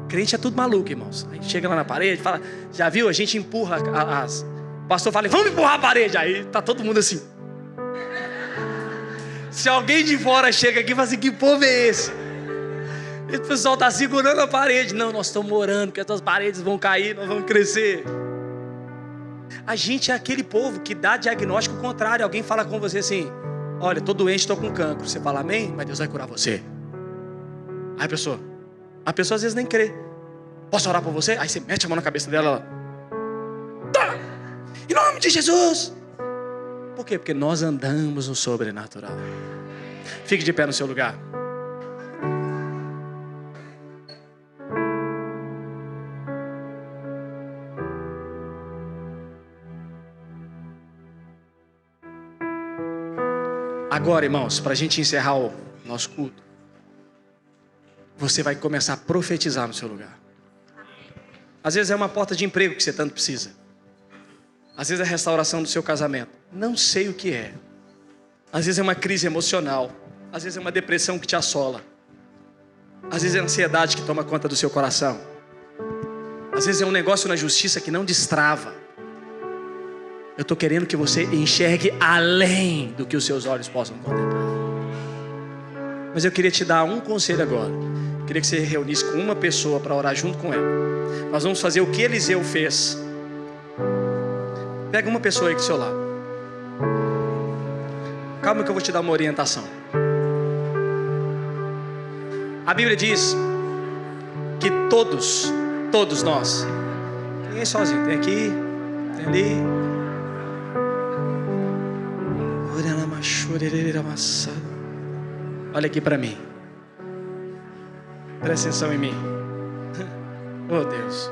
Crente é tudo maluco, irmãos. A gente chega lá na parede, fala, já viu? A gente empurra as... O pastor fala, vamos empurrar a parede. Aí tá todo mundo assim. Se alguém de fora chega aqui e fala assim, que povo é esse? Esse pessoal tá segurando a parede. Não, nós estamos orando, porque essas paredes vão cair, nós vamos crescer. A gente é aquele povo que dá diagnóstico contrário. Alguém fala com você assim, olha, tô doente, estou com cancro. Você fala amém, mas Deus vai curar você. Aí a pessoa às vezes nem crê. Posso orar por você? Aí você mete a mão na cabeça dela, ela... Tá! Em nome de Jesus! Por quê? Porque nós andamos no sobrenatural. Fique de pé no seu lugar. Agora, irmãos, para a gente encerrar o nosso culto, você vai começar a profetizar no seu lugar. Às vezes é uma porta de emprego que você tanto precisa. Às vezes é a restauração do seu casamento. Não sei o que é. Às vezes é uma crise emocional. Às vezes é uma depressão que te assola. Às vezes é a ansiedade que toma conta do seu coração. Às vezes é um negócio na justiça que não destrava. Eu estou querendo que você enxergue além do que os seus olhos possam contemplar. Mas eu queria te dar um conselho agora. Eu queria que você reunisse com uma pessoa para orar junto com ela. Nós vamos fazer o que Eliseu fez. Pega uma pessoa aí do seu lado. Calma que eu vou te dar uma orientação. A Bíblia diz que todos nós, ninguém sozinho, tem aqui, tem ali. Olha aqui para mim. Presta atenção em mim. Oh Deus.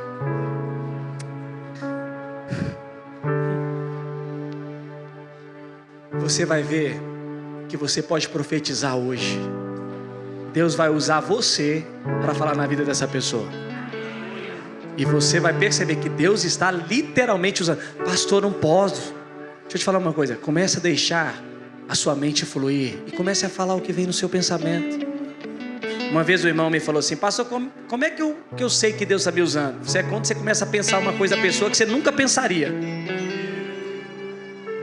Você vai ver que você pode profetizar hoje. Deus vai usar você para falar na vida dessa pessoa. E você vai perceber que Deus está literalmente usando. Pastor, não posso. Deixa eu te falar uma coisa. Comece a deixar a sua mente fluir. E comece a falar o que vem no seu pensamento. Uma vez o irmão me falou assim, pastor, como é que eu sei que Deus está me usando? Você é quando você começa a pensar uma coisa da pessoa que você nunca pensaria.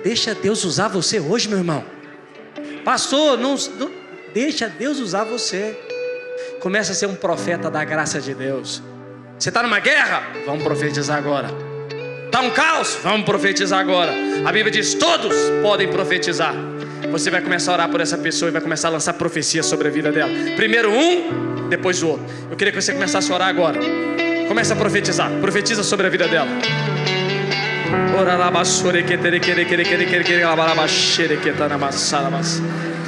Deixa Deus usar você hoje, meu irmão. Pastor, não deixa Deus usar você. Começa a ser um profeta da graça de Deus. Você está numa guerra? Vamos profetizar agora. Está um caos? Vamos profetizar agora. A Bíblia diz: todos podem profetizar. Você vai começar a orar por essa pessoa e vai começar a lançar profecia sobre a vida dela. Primeiro um, depois o outro. Eu queria que você começasse a orar agora. Começa a profetizar. Profetiza sobre a vida dela. Ora lá,